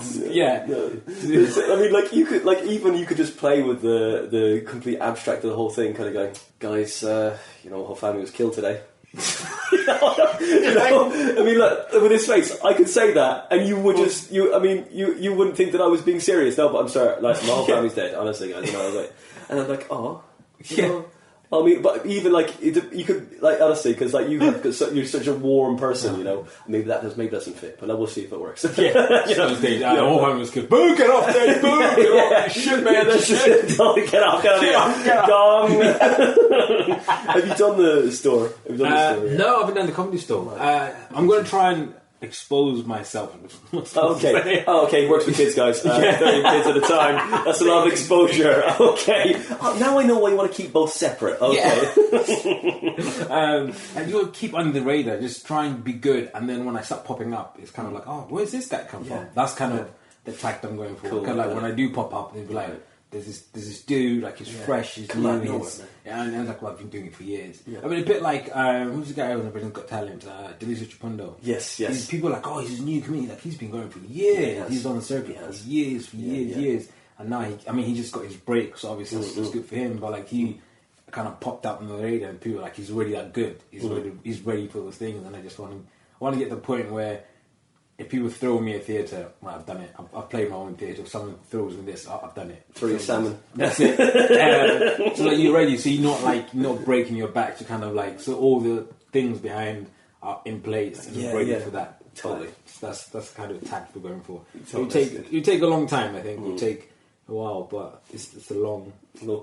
mean, like you could just play with the complete abstract of the whole thing, kind of going, guys, the whole family was killed today. I mean, look, with his face, I could say that, and you would you wouldn't think that I was being serious. No, but I'm sorry, like my whole family's dead. Honestly, guys, I was like, and I'm like, I mean, but even like you could like honestly, because like you're such a warm person, you know. Maybe that doesn't fit, but we'll see if it works. Yeah, you know, the whole time was good. Boo, get off there, boo, get off, shit, man, shit. Get off, Dong. Have you done the store? No, I haven't done the comedy store. I'm going to try and expose myself. Okay. Okay. Works with kids, guys. 30 kids at a time. That's a lot of exposure. Okay. Now I know why you want to keep both separate. Okay. Yeah. And you'll keep under the radar. Just try and be good. And then when I start popping up, it's kind of like, oh, where's this guy come from? That's kind of the tact I'm going for. Cool, kind of like when I do pop up, they'll be like, there's this dude, like he's fresh, he's new, and I was like, well, I've been doing it for years. Yeah. I mean, a bit like who's the guy who was on Britain's Got Talent, Delisa Chipondo. Yes. People are like, oh, he's a new comedian. Like he's been going for years. He's on the circuit for years. And now he just got his break, so obviously it's good for him. But like he kind of popped up on the radar, and people are like, he's already that good. He's ready for those things, and I just want to get to the point where, if people throw me a theatre, well, I've done it. I've played my own theatre. If someone throws me this, I've done it. Throw your salmon. That's it. So like you're ready. So you're not breaking your back to kind of like. So all the things behind are in place and you're ready for that. Totally. That's the kind of tact we're going for. You take a long time. I think it will take a while, but it's a long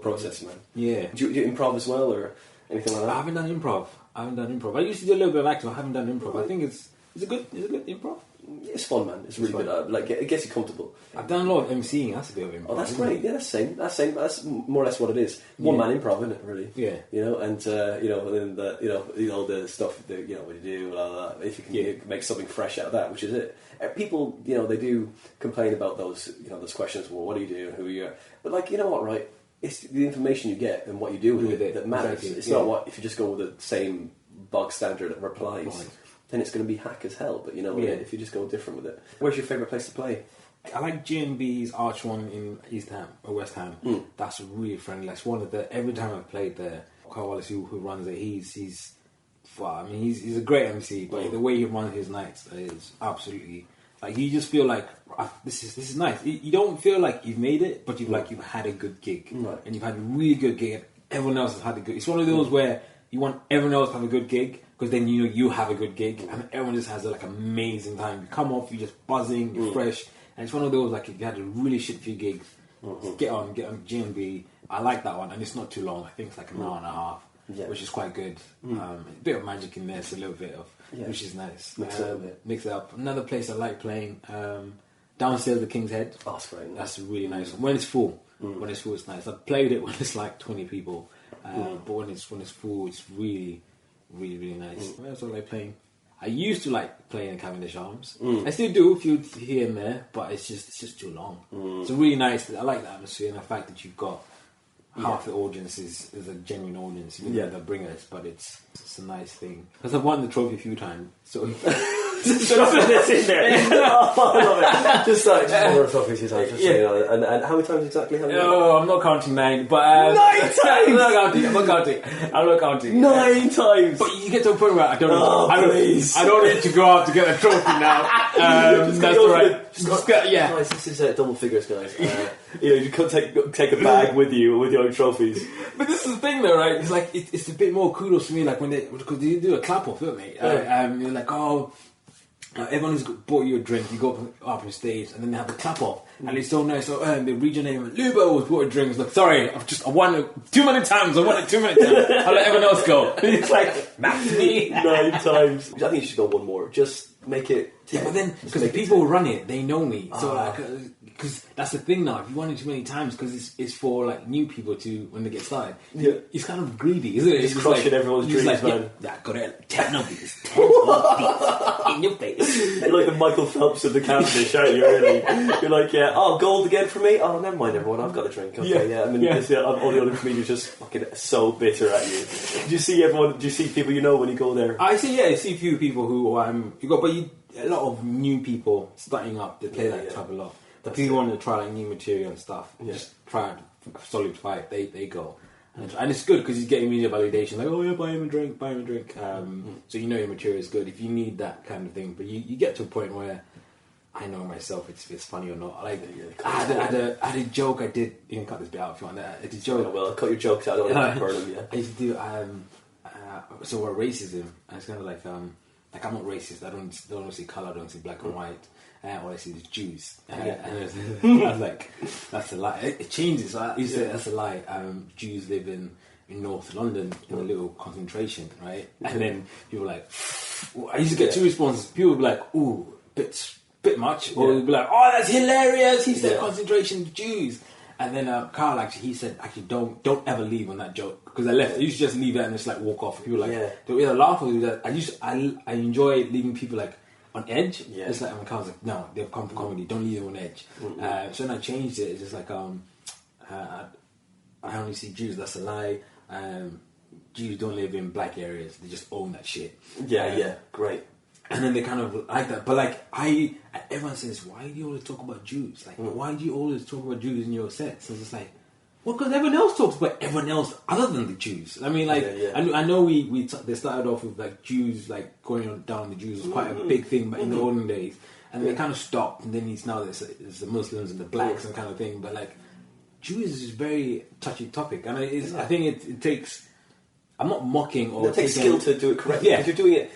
process, man. Yeah. Do you improv as well or anything like that? I haven't done improv. I used to do a little bit of acting. I haven't done improv. I think it's a good improv. It's fun, man. It's really good. Like, it gets you comfortable. I've done a lot of MCing. That's a bit of improv. Oh, that's great. Yeah, that's same. That's more or less what it is. One man improv, isn't it? Really. Yeah. You know, and then the stuff that what you do, blah, blah, blah. If you can make something fresh out of that, which is it. People, they do complain about those questions. Well, what do you do? Who are you? But like, you know what, right? It's the information you get and what you do with it that matters. Exactly. It's not what if you just go with the same bog standard replies. Right. Then it's going to be hack as hell, but if you just go different with it. Where's your favourite place to play? I like G&B's Arch One in East Ham or West Ham. That's really friendly. That's one of the every time I've played there. Carl Wallace, who runs it, he's a great MC, but the way he runs his nights is absolutely like you just feel like this is nice. You don't feel like you've made it, but you've had a good gig, and you've had a really good gig. And everyone else has had a good. It's one of those where you want everyone else to have a good gig. Because then you have a good gig and everyone just has amazing time. You come off, you're just buzzing, you're fresh, and it's one of those if you had a really shit few gigs, get on G&B. I like that one, and it's not too long. I think it's an hour and a half, which is quite good. A bit of magic in there, so a little bit of which is nice. Mix it up. Another place I like playing downstairs, the King's Head. Oh, that's very nice. That's a really nice one. When it's full, it's nice. I've played it when it's 20 people, but when it's full, it's really. Really, really nice. Where else was I playing? I used to like playing in Cavendish Arms. I still do a few here and there, but it's just too long. It's really nice. I like the atmosphere and the fact that you've got half the audience is a genuine audience. They're bringers, but it's a nice thing. Because I've won the trophy a few times, so. Just in there. I love it. Just one of the trophies you times. And how many times exactly? I'm not counting 9, but 9 times. I'm not counting. 9 times. But you get to a point where I don't need to go out to get a trophy now. That's all right. Guys, this is double figures, guys. You can't take a bag with you with your own trophies. But this is the thing, though, right? It's it's a bit more kudos for me, because they do a clap off, don't they? You're like, everyone who's bought you a drink, you go up on stage, and then they have a clap off, and it's so nice. So they read your name, and Lubo was bought a drink. It's like, sorry, I won it too many times. I'll let everyone else go. It's like, not me. 9 times. I think you should go one more. Just make it 10. Yeah, but then, because the people who run it, they know me. So, because that's the thing now, if you run it too many times, because it's for new people to, when they get started, it's kind of greedy, isn't it? It's crushing everyone's dreams, man. Yeah, got it. 10 of these. 10 of these in your face. You're like the Michael Phelps of the Cavendish, aren't you, really? You're like, gold again for me? Oh, never mind, everyone, I've got a drink. Okay, I mean, all the other comedians just fucking so bitter at you. Do you see people you know when you go there? I see a few people who, a lot of new people starting up, they play that type a lot. The people want to try new material and stuff, just try and solidify it, they go. And it's good because you get immediate validation, buy him a drink. So your material is good if you need that kind of thing. But you get to a point where I know myself if it's funny or not. Like, I had a joke I did. You can cut this bit out if you want. I did a joke. Well, cut your jokes out. I don't want to burn them. Yeah. I used to do so what racism. And it's kind of like I'm not racist. I don't see color. I don't see black and white. All I see is Jews. And I was like, that's a lie. It changes. So I used to say that's a lie. Jews live in North London in a little concentration, right? And then people were like, I used to get two responses. People would be like, ooh, bit much, or they'd be like, oh, that's hilarious. He said concentration Jews. And then Carl he said don't ever leave on that joke, because I left. I used to just leave it and just like walk off. People were like they'll either laugh or do that. I enjoy leaving people like on edge. Yeah. It's like when Carl's like, no, they've come for comedy. Don't leave them on edge. So then I changed it. It's just like I only see Jews. That's a lie. Jews don't live in black areas. They just own that shit. Great. And then they kind of like that. But like everyone says, why do you always talk about Jews? Like, why do you always talk about Jews in your sets? So it's just like, well, because everyone else talks about everyone else other than the Jews. I mean, like, I know they started off with like Jews, like going down the Jews was quite a big thing, but in the olden days, and they kind of stopped. And then it's the Muslims and the blacks and kind of thing. But like, Jews is a very touchy topic, and I think it takes. I'm not mocking or. It takes skill to do it correctly. Yeah, you're doing it.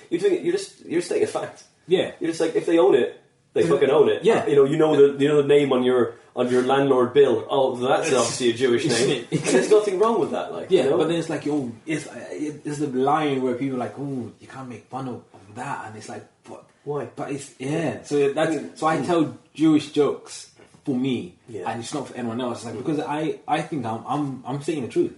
You're stating a fact. Yeah, you're just like, if they own it, they fucking own it. Yeah, you know the name on your landlord bill. Oh, that's obviously a Jewish name. There's nothing wrong with that. Like, but then it's like, it's the line where people are like, oh, you can't make fun of that, and it's like, but why? But it's so I tell Jewish jokes. For me, and it's not for anyone else. It's like, because I think I'm saying the truth.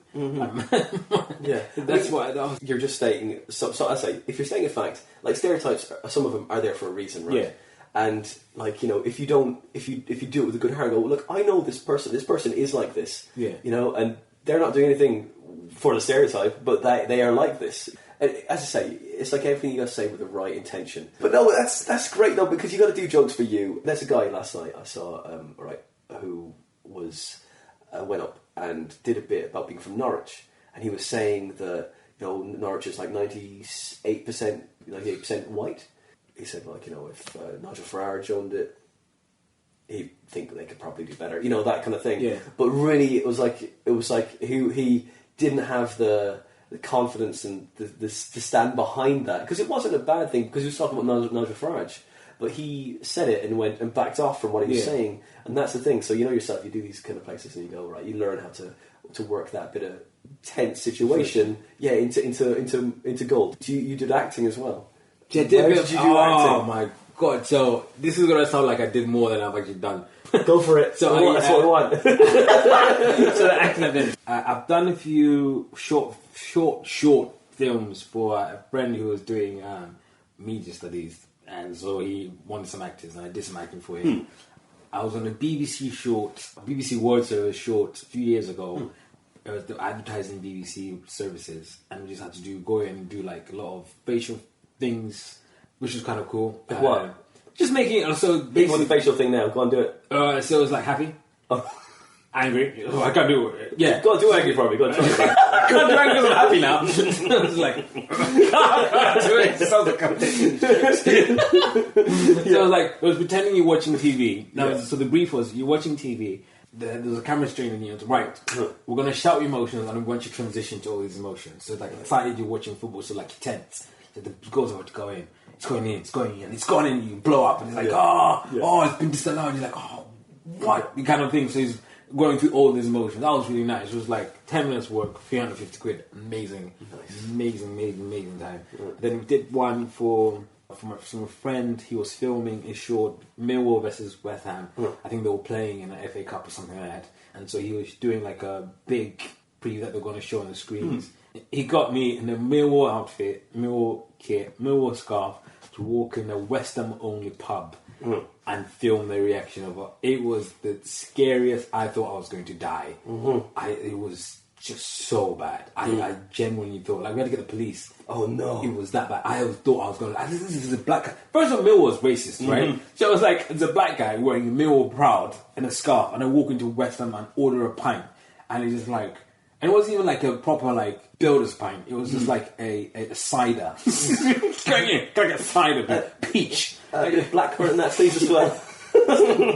That's why you're just stating. So I say, if you're stating a fact, like stereotypes, some of them are there for a reason, right? Yeah. And like, if you do it with a good heart, go, look, I know this person. This person is like this. Yeah. And they're not doing anything for the stereotype, but they are like this. And as I say, it's like everything you got to say with the right intention. But no, that's great though, because you got to do jokes for you. There's a guy last night I saw, who was went up and did a bit about being from Norwich, and he was saying that Norwich is like 98% white. He said, like, if Nigel Farage owned it, he'd think they could probably do better, that kind of thing. Yeah. But really, it was like he didn't have the confidence and to stand behind that, because it wasn't a bad thing, because he was talking about Nigel Farage, but he said it and went and backed off from what he was saying, and that's the thing. So yourself, you do these kind of places and you go, right, you learn how to work that bit of tense situation into gold. You did acting as well. Yeah, did you do acting? Oh my god! So this is gonna sound like I did more than I've actually done. Go for it. So that's what I want. So the acting I've done. I've done a few short films for a friend who was doing media studies, and so he wanted some actors, and I did some acting for him. I was on a BBC World Service short a few years ago. It was the advertising BBC services, and we just had to go in and do like a lot of facial things, which was kind of cool. What? Just making it so basically the facial thing now. Go on, do it. So it was like happy, angry. Oh, I can't do it. Yeah, go on, do angry for me. Go on, try it. I can't do angry because I'm happy now. I was like, I can't do it. It sounds like So I was like, it was pretending you're watching TV. Now, so the brief was, you're watching TV. There's a camera straining you. Right, we're gonna shout your emotions, and we want you to transition to all these emotions. So like, excited you're watching football, so like you're tense. So the goal's about to go in. It's going in, and it's gone in, you blow up, and it's like, it's been disallowed. You're like, oh, what? The kind of thing. So he's going through all these emotions. That was really nice. It was like 10 minutes work, 350 quid. Amazing. Nice. Amazing time. Then we did one from a friend. He was filming a short, Millwall versus West Ham. I think they were playing in an FA Cup or something like that. And so he was doing like a big preview that they're going to show on the screens. He got me in a Millwall outfit, Millwall kit, Millwall scarf, to walk in a West Ham only pub and film the reaction of it. It was the scariest. I thought I was going to die. It was just so bad. I genuinely thought, like, we had to get the police. Oh no, it was that bad. I thought I was going to. This is a black guy. First of all, Millwall was racist, right? So it was like, it's a black guy wearing Millwall proud and a scarf, and I walk into West Ham and order a pint, and it's just like. And it wasn't even like a proper like builder's pint. It was just like a cider. Can I get cider? Peach. Blackburn in that please as well.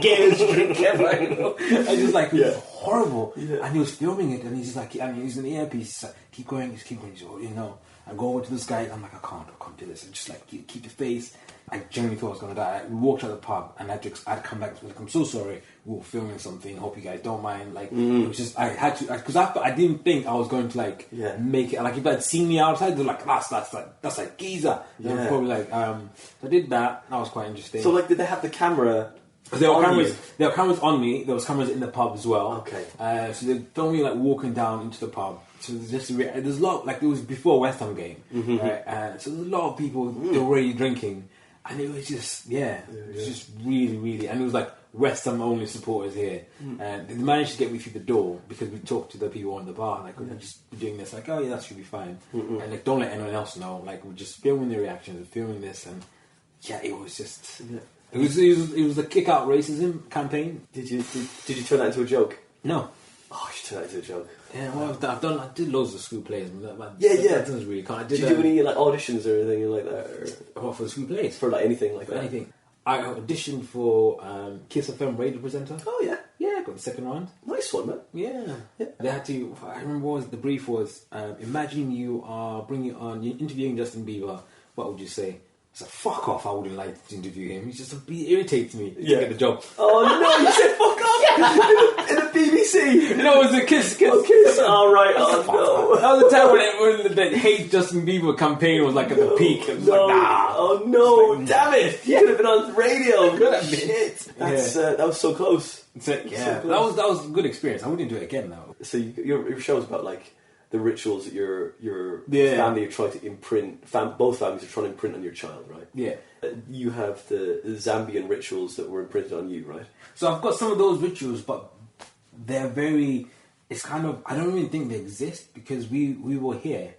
gayest drink ever, you know? And just like, it was Yeah. horrible. Yeah. And he was filming it, and he's just like, and he's in the earpiece, he's like, keep going. He's, oh, you know. I go over to this guy, and I'm like, I can't do this. And just like, keep your face. I genuinely thought I was going to die. We walked out of the pub, and I'd come back, like, I'm so sorry, we were filming something, hope you guys don't mind. Like, it was just, I had to, because I didn't think I was going to, like, make it. Like, if they'd seen me outside, they're like, that's like geezer. And I was probably like, so I did that. That was quite interesting. So, like, did they have the camera? There were cameras on me. There was cameras in the pub as well. Okay. So they filmed me like walking down into the pub. So there's a lot, like it was before West Ham game, right? So there's a lot of people that were already drinking, and it was just it was just really, really, and it was like West Ham only supporters here, and they managed to get me through the door because we talked to the people on the bar, like we're just doing this, like, oh yeah, that should be fine, and like don't let anyone else know, like we're just filming the reactions, we're filming this, and it was just. It was the kick out racism campaign. Did you turn that into a joke? No. Oh, you should turn that into a joke. Yeah, well, I did loads of school plays. But that doesn't really count. Did you do any like auditions or anything like that? Or for the school plays? For like anything like that? Anything. I auditioned for Kiss FM radio presenter. Oh yeah. Yeah, got the second round. Nice one, man. Yeah. They had to. I remember what the brief was. Imagine you are you're interviewing Justin Bieber. What would you say? I said, fuck off, I wouldn't like to interview him. He irritates me to get the job. Oh no, you said fuck off! In the BBC! You know, it was a Kiss. Oh, Kiss. Oh, right. Oh, no. That was the time when the Hate Justin Bieber campaign was like at the peak. It was like, nah. Oh no, like, damn it! You could have been on radio. Could have been. Shit. That was so close. So close. That was a good experience. I wouldn't do it again though. So your show's about like the rituals that your family are trying to imprint. Both families are trying to imprint on your child, right? Yeah. You have the Zambian rituals that were imprinted on you, right? So I've got some of those rituals, but they're very. It's kind of. I don't even think they exist because we were here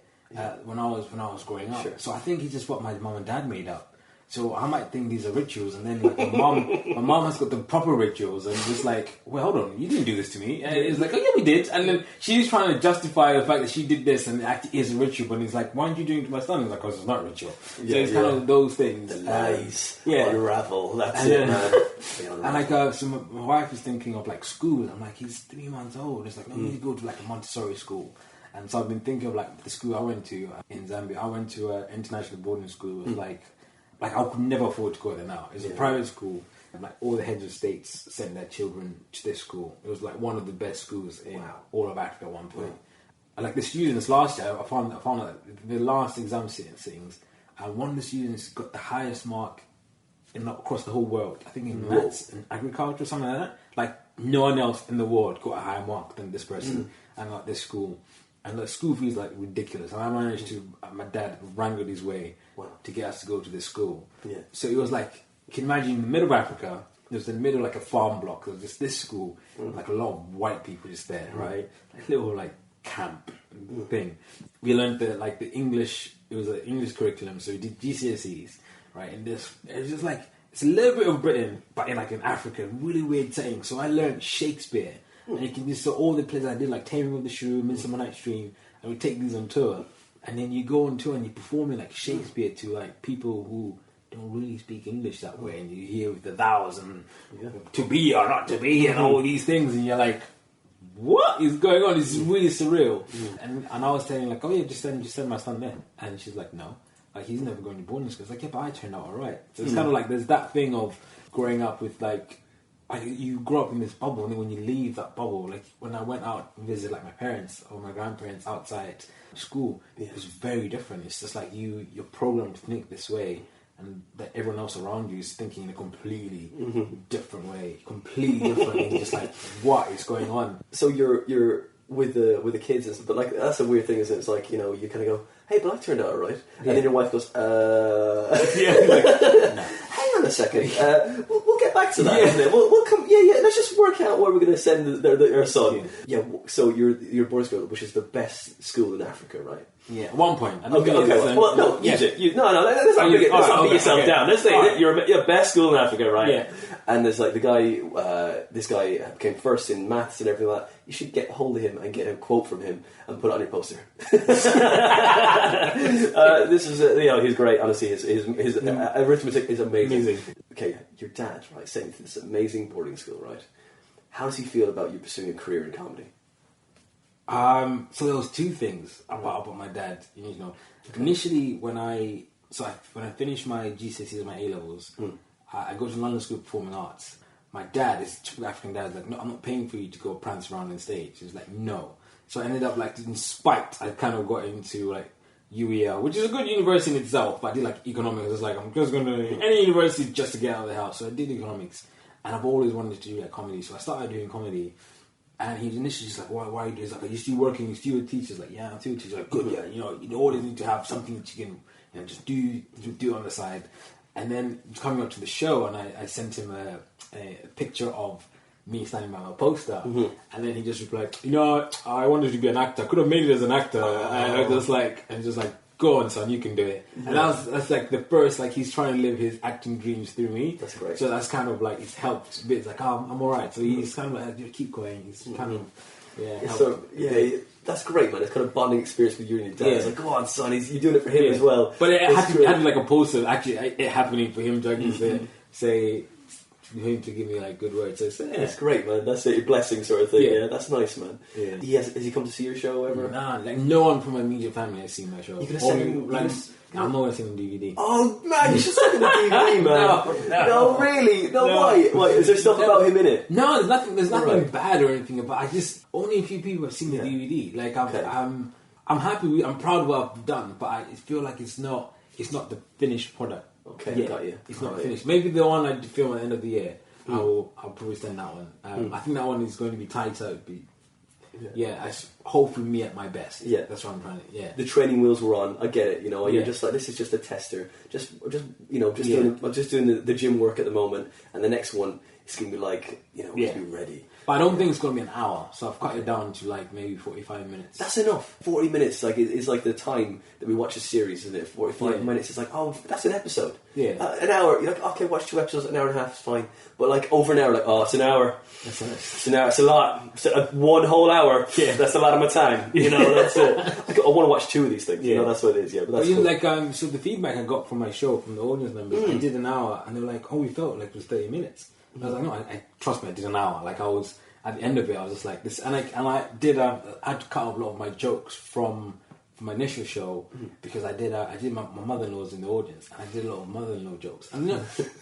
when I was growing up. Sure. So I think it's just what my mum and dad made up. So I might think these are rituals, and then like my mom has got the proper rituals, and just like, well, hold on, you didn't do this to me. And it's like, oh yeah, we did. And then she's trying to justify the fact that she did this, and it actually is a ritual. But it's like, why aren't you doing it to my son? It's like, because it's not a ritual. So it's kind of those things. The lies unravel. That's it, man. And like, so my wife is thinking of like school. I'm like, he's 3 months old. It's like, no, you need to go to like a Montessori school. And so I've been thinking of like the school I went to in Zambia. I went to an international boarding school. It was like I could never afford to go there now. It's a private school, and like all the heads of states sent their children to this school. It was like one of the best schools in all of Africa at one point. And like the students last year, I found out the last exam sittings, and one of the students got the highest mark across the whole world. I think in maths and agriculture or something like that. Like no one else in the world got a higher mark than this person, and like this school. And the school fees like ridiculous. And I managed to, my dad wrangled his way to get us to go to this school. Yeah. So it was like, you can imagine in the middle of Africa, it was in the middle of like a farm block. There was just this school, like a lot of white people just there, right? Like little like camp thing. We learned the English, it was an English curriculum, so we did GCSEs, right? And it was just like, it's a little bit of Britain, but in Africa, really weird setting. So I learned Shakespeare. And you can just all the plays I did, like Taming of the Shrew, Midsummer Night's Dream, and we take these on tour. And then you go on tour and you perform it like Shakespeare to like people who don't really speak English that way, and you hear the thous and to be or not to be and all these things, and you're like, what is going on? This is really surreal. And I was telling like, oh yeah, just send my son there. And she's like, no, like he's never going to boarding school. It's like, yeah, but I turned out alright. So it's kind of like there's that thing of growing up with like. You grow up in this bubble, and then when you leave that bubble, like when I went out and visited like my parents or my grandparents outside school, it was very different. It's just like you're programmed to think this way, and that everyone else around you is thinking in a completely different way, completely different. And you're just like, what is going on? So you're with the kids, and stuff, but like that's a weird thing, isn't it? It's like, you know, you kind of go, hey, but I turned out alright, and then your wife goes, no. Hang on a second, we'll get back to that. Isn't it? We'll come. Yeah. Let's just work out where we're going to send our son. Yeah. So you're boarding school, which is the best school in Africa, right? Yeah, at one point. Okay, well, no, use it. No, let's not beat yourself down. Let's say you're best school in Africa, right? Yeah. And there's like this guy came first in maths and everything like that. You should get hold of him and get a quote from him and put it on your poster. This is, he's great. Honestly, his arithmetic is amazing. Okay, your dad, right, sent you to this amazing boarding school, right? How does he feel about you pursuing a career in comedy? So there was two things about my dad. You need to know. Initially, when I finished my GCSEs and my A levels, I go to London School of Performing Arts. My dad is typical African dad. Like, no, I'm not paying for you to go prance around on stage. He was like, no. So I ended up like in spite, I kind of got into like UEL, which is a good university in itself. But I did like economics. It's like I'm just going to any university just to get out of the house. So I did economics, and I've always wanted to do like comedy. So I started doing comedy. And he was initially just like, why are you doing this? Like, are you still working? You still a teacher? Like, yeah, I'm still a teacher. Like, good, yeah. You always need to have something that you can, just do on the side. And then coming up to the show, and I sent him a picture of me standing by my poster, and then he just replied, I wanted to be an actor. I could have made it as an actor, and I was just like, go on, son, you can do it. And that's like the first, like he's trying to live his acting dreams through me. That's great. So that's kind of like it's helped a bit. It's like, I'm alright. So he's kind of like, keep going. He's kind of that's great, man. It's kind of bonding experience with you and your dad. It's like, go on, son, you're doing it for him as well. But it had to be like a poster. Actually, it happening for him to actually say. Him to give me like good words. So it's great, man. That's it, your blessing sort of thing. Yeah, that's nice, man. Yeah. Has he come to see your show ever? Nah, like no one from my immediate family has seen my show. You could have sent him. I'm not seeing the DVD. Oh man, you should send him the DVD, man. No, really, no. Why? Is there stuff about him in it? No, there's nothing bad or anything about. I just only a few people have seen the DVD. Like I'm happy. I'm proud of what I've done, but I feel like it's not the finished product. Okay, got you. It's not finished. Maybe the one I film at the end of the year, I'll probably send that one. I think that one is going to be tighter. Hopefully me at my best. Yeah, that's what I'm trying to. Yeah, the training wheels were on. I get it. You're just like, this is just a tester. Just doing the gym work at the moment, and the next one is going to be like, to be ready. But I don't think it's going to be an hour, so I've cut it down to like maybe 45 minutes. That's enough. 40 minutes is like the time that we watch a series, isn't it? 45 minutes is like, that's an episode. Yeah. An hour, you're like, okay, watch 2 episodes, an hour and a half is fine. But like over an hour, like, it's an hour. It's an hour, it's a lot. It's one whole hour. Yeah. That's a lot of my time. That's it. I want to watch 2 of these things. Yeah. That's what it is, yeah. But that's cool. Like, so the feedback I got from my show, from the audience members, I did an hour, and they were like, we felt like it was 30 minutes. I was like, no, I trust me, I did an hour. Like, I was, at the end of it, I was just like this. And I had to cut off a lot of my jokes from my initial show, because I did my mother-in-law's in the audience, and I did a lot of mother-in-law jokes. And,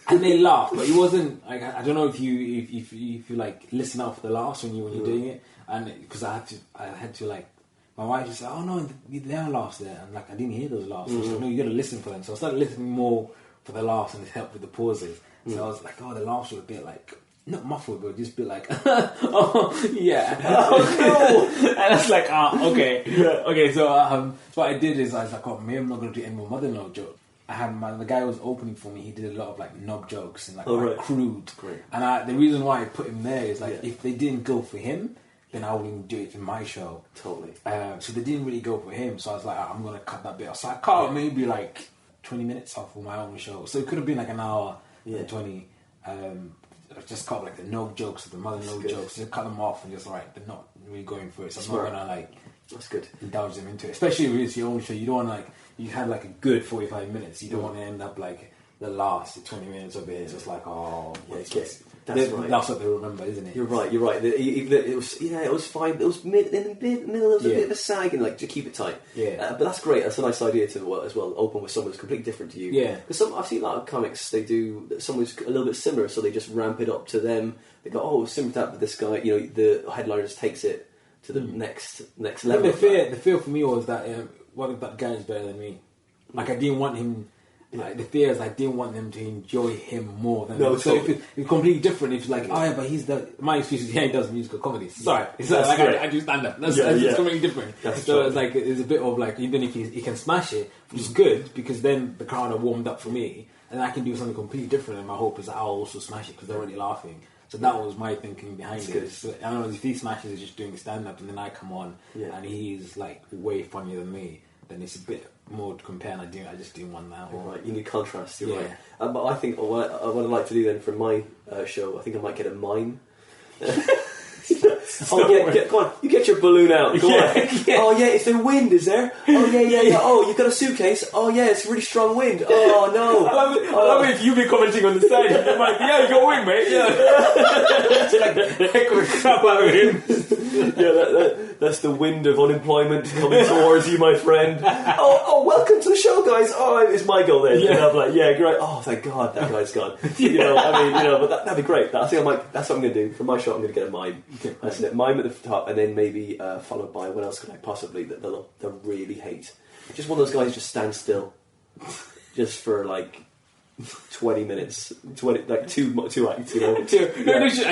and they laughed, but it wasn't, like, I don't know if you like, listen out for the laughs when you're doing it. And because I had to, like, my wife just said, oh no, there are laughs there. And like, I didn't hear those laughs. So she said, no, you got to listen for them. So I started listening more for the laughs, and it helped with the pauses. So I was like, the laughs were a bit like, not muffled, but just a bit like, oh yeah, oh no. And I was like, okay, okay. So what I did is I was like, maybe I'm not going to do any more mother-in-law jokes. I had the guy who was opening for me. He did a lot of like knob jokes and like crude. Great. And the reason why I put him there is like, if they didn't go for him, then I wouldn't do it in my show. Totally. So they didn't really go for him. So I was like, I'm going to cut that bit off. So I cut maybe like 20 minutes off of my own show. So it could have been like an hour and 20. I just cut like the no jokes, the mother-in-law jokes. Just cut them off and just they're not really going for it. So I'm not gonna like. That's good. Indulge them into it, especially if it's your own show. You don't want like you had like a good 45 minutes. You don't want to end up like the last 20 minutes of it. It's just like that's right. That's what they remember, isn't it? You're right. It was fine. It was in the middle. There was a bit of a sag, and like to keep it tight. Yeah. But that's great. That's a nice idea to as well open with someone who's completely different to you. Yeah. Because I've seen a lot of comics. They do someone's a little bit similar, so they just ramp it up to them. They go, similar to that, but this guy, the headliner just takes it to the next level. The fear for me was that what if that guy is better than me? Like I didn't want him. Like the fear is I didn't want them to enjoy him more than no. So if it's completely different. If it's like, but he's my excuse is he does musical comedy. Sorry, it's like I do stand up. That's completely different. So it's like it's a bit of like even if he can smash it, which is good because then the crowd are warmed up for me, and I can do something completely different. And my hope is that I'll also smash it because they're already laughing. So that was my thinking behind it. So, I don't know if he smashes, it's just doing stand up, and then I come on and he's like way funnier than me. then it's a bit more to compare. And I just do one now. Right, you need contrast. You're Yeah. right. But I think what I'd like to do then for my show, I think I might get a mime. Go on, you get your balloon out. Go on. Oh yeah, is there wind? Is there? Oh yeah. Oh, you got a suitcase? Oh yeah, it's really strong wind. Oh no. I love it if you be commenting on the side. I'm like, yeah, you got wind, mate. Yeah. So like, heck of a crap out of him. Yeah, that's the wind of unemployment coming towards you, my friend. Oh, welcome to the show, guys. Oh, it's Michael then. Yeah. And I'm like, yeah, great. Oh, thank God, that guy's gone. But that'd be great. I think that's what I'm going to do. For my show, I'm going to get a mime. That's it. Mime at the top, and then maybe followed by, what else could I possibly, that they'll really hate? Just one of those guys just stand still. Just for like 20 minutes, like two acts, you know. And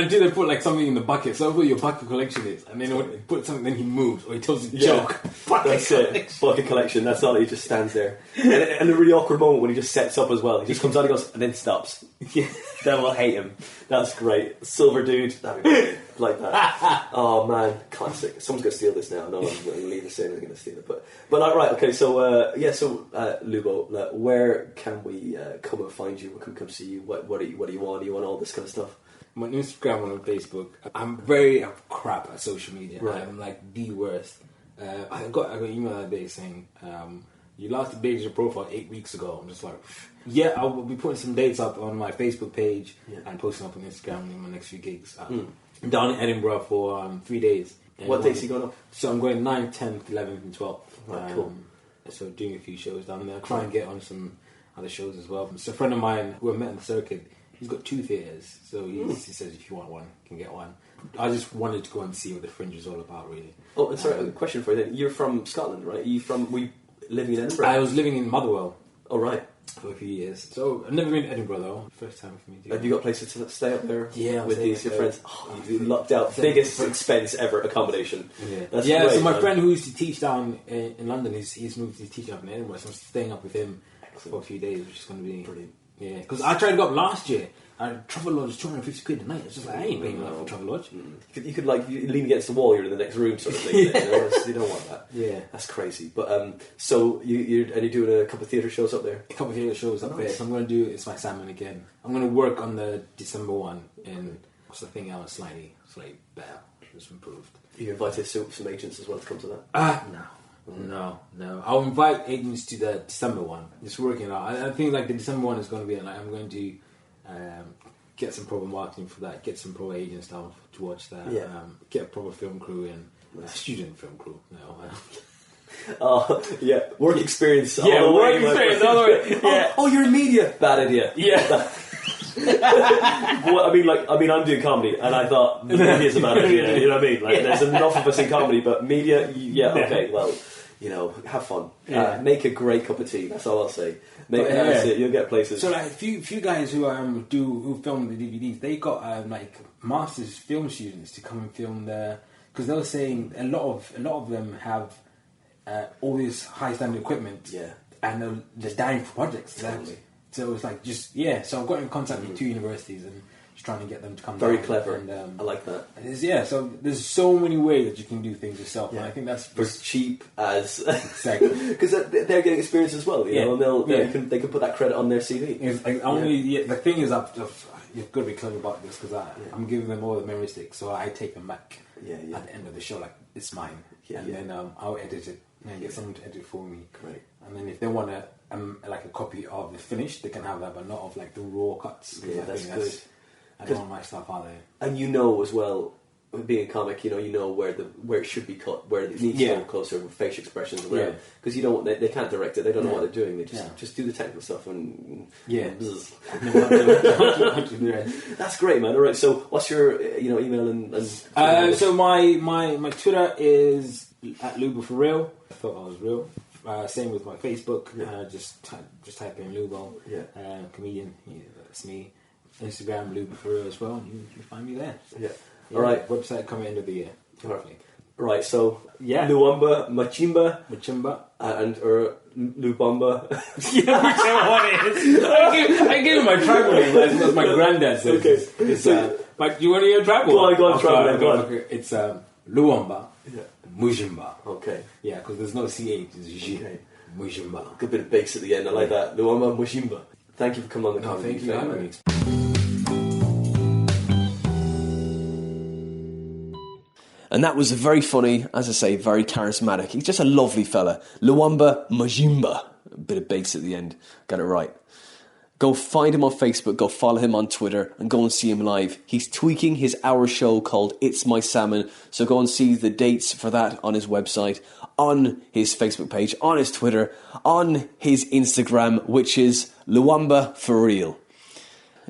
do they put like something in the bucket? So what your bucket collection is, and then when he put something, then he moves or he tells a joke. That's it. Bucket collection. That's all. He just stands there, and a really awkward moment when he just sets up as well. He just comes out and goes, and then stops. Yeah, then we'll hate him. That's great. Silver dude. That'd be great. Like that. Oh man, classic. Someone's going to steal this now. No one's going to leave this in. They're going to steal it. But right. Okay. So Lubo, where can we come and find you? Where can we come see you? What do you want? Do you want all this kind of stuff? My Instagram and on Facebook. I'm very crap at social media. Right. I'm like the worst. I got an email the other day saying you last updated your profile 8 weeks ago. I'm just like, yeah, I'll be putting some dates up on my Facebook page and posting up on Instagram in my next few gigs. I'm down in Edinburgh for 3 days. What dates are you going up? So I'm going 9th, 10th, 11th and 12th. Right, cool. So doing a few shows down there. Try and get on some other shows as well. So a friend of mine who I met in the circuit, he's got 2 theatres. So he says if you want one, you can get one. I just wanted to go and see what the Fringe is all about, really. Oh, and sorry, a question for you then. You're from Scotland, right? Were you living in Edinburgh? I was living in Motherwell. Oh, right. For a few years. So I've never been to Edinburgh though. First time for me to go. Have you got places to stay up there? Yeah, with your friends? Oh, you've lucked out. Biggest expense ever accommodation. Yeah, that's great, so my friend who used to teach down in London, he's moved to teach up in Edinburgh, so I'm staying up with him for a few days, which is going to be brilliant. Yeah, because I tried to go up last year. Travel lodge is 250 quid a night. It's just like, I ain't paying that for travel lodge. You could like you lean against the wall, you're in the next room sort of thing. You don't want that. Yeah, that's crazy. But so you're doing a couple of theatre shows up there? A couple of theatre shows up there. So I'm going to do It's My Salmon again. I'm going to work on the December one in what's the thing else slightly better, just improved. You invited some agents as well to come to that? No. I'll invite agents to the December one. Just working out. I think like the December one is going to be like I'm going to get some proper marketing for that. Get some proper agents down to watch that. Yeah. Get a proper film crew and student film crew. Work experience. Work experience. All the way. Yeah. Oh, you're in media. Bad idea. Yeah. I'm doing comedy, and I thought media is a bad idea. You know what I mean? Like, there's enough of us in comedy, but media, okay, well, have fun. Make a great cup of tea. That's all I'll say. That's it. You'll get places. So, like, a few guys who film the DVDs, they got like masters film students to come and film there because they were saying a lot of them have all this high standard equipment. Yeah. And they're dying for projects. Exactly. So it's like so I've got in contact with 2 universities and just trying to get them to come very down. clever. And, I like that. So there's so many ways that you can do things yourself. Yeah. And I think that's for cheap as exactly because they're getting experience as well. You know, and they can put that credit on their CV. It's like the thing is, you've got to be clever about this because I'm giving them all the memory sticks, so I take them back at the end of the show, like it's mine, then I'll edit it and get someone to edit it for me. Great. And then if they want like a copy of the finished, they can have that, but not of like the raw cuts. Yeah, that's good. I don't want my stuff out there. And as well, being a comic, you know where it should be cut, where it needs to go closer with facial expressions or whatever. Because you don't want they can't direct it, they don't know what they're doing. They just do the technical stuff and That's great, man. All right, so what's your email and so my Twitter is at Lubo for real. I thought I was real. Same with my Facebook. Just type in Lubo. Comedian. That's me. Instagram Lubo for real as well. You find me there. All right. Website coming end of the year. Hopefully. Right. So Luamba, Machimba, and Lubamba. Whichever one it is. I gave him my tribal name. That's my granddad says. Okay. But you want to hear tribal? Go on, tribal. It's Luamba, Yeah. Mujimba. Okay. Yeah, because there's no CH, it's J. Okay. Mujimba. Good bit of bass at the end. I like that. Luamba Mushimba. Thank you for coming on the No, Comedy thank you for Defect, having man. me. And that was very funny, as I say, very charismatic. He's just a lovely fella. Luamba Majimba. A bit of bass at the end. Got it right. Go find him on Facebook, go follow him on Twitter, and go and see him live. He's tweaking his hour show called It's My Salmon, so go and see the dates for that on his website, on his Facebook page, on his Twitter, on his Instagram, which is Luamba For Real.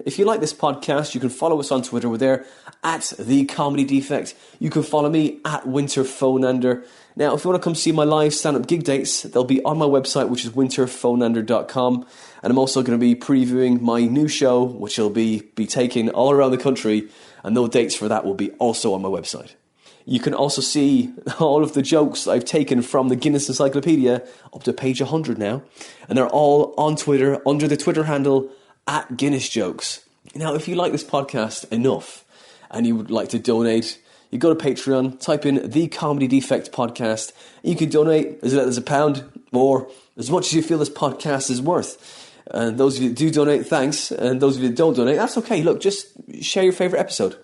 If you like this podcast, you can follow us on Twitter. We're there at The Comedy Defect. You can follow me at WinterPhoneander. Now, if you want to come see my live stand-up gig dates, they'll be on my website, which is winterphoneander.com. And I'm also going to be previewing my new show, which will be taking all around the country. And those dates for that will be also on my website. You can also see all of the jokes I've taken from the Guinness Encyclopedia up to page 100 now. And they're all on Twitter under the Twitter handle at Guinness Jokes. Now, if you like this podcast enough and you would like to donate, you go to Patreon, type in The Comedy Defect Podcast. You can donate as little as £1 or as much as you feel this podcast is worth. And those of you that do donate, thanks. And those of you that don't donate, that's okay. Look, just share your favourite episode.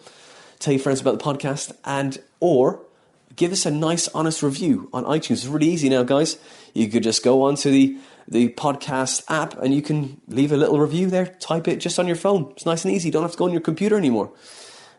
Tell your friends about the podcast or give us a nice, honest review on iTunes. It's really easy now, guys. You could just go onto the podcast app and you can leave a little review there. Type it just on your phone. It's nice and easy. You don't have to go on your computer anymore.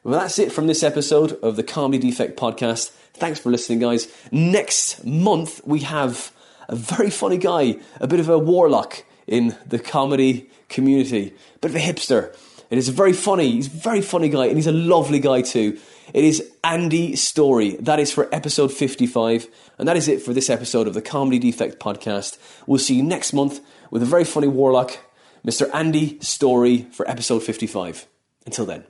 Well, that's it from this episode of the Comedy Defect Podcast. Thanks for listening, guys. Next month, we have a very funny guy, a bit of a warlock in the comedy community, a bit of a hipster. It is very funny. He's a very funny guy, and he's a lovely guy too. It is Andy Story. That is for episode 55. And that is it for this episode of the Comedy Defect Podcast. We'll see you next month with a very funny warlock, Mr. Andy Story, for episode 55. Until then.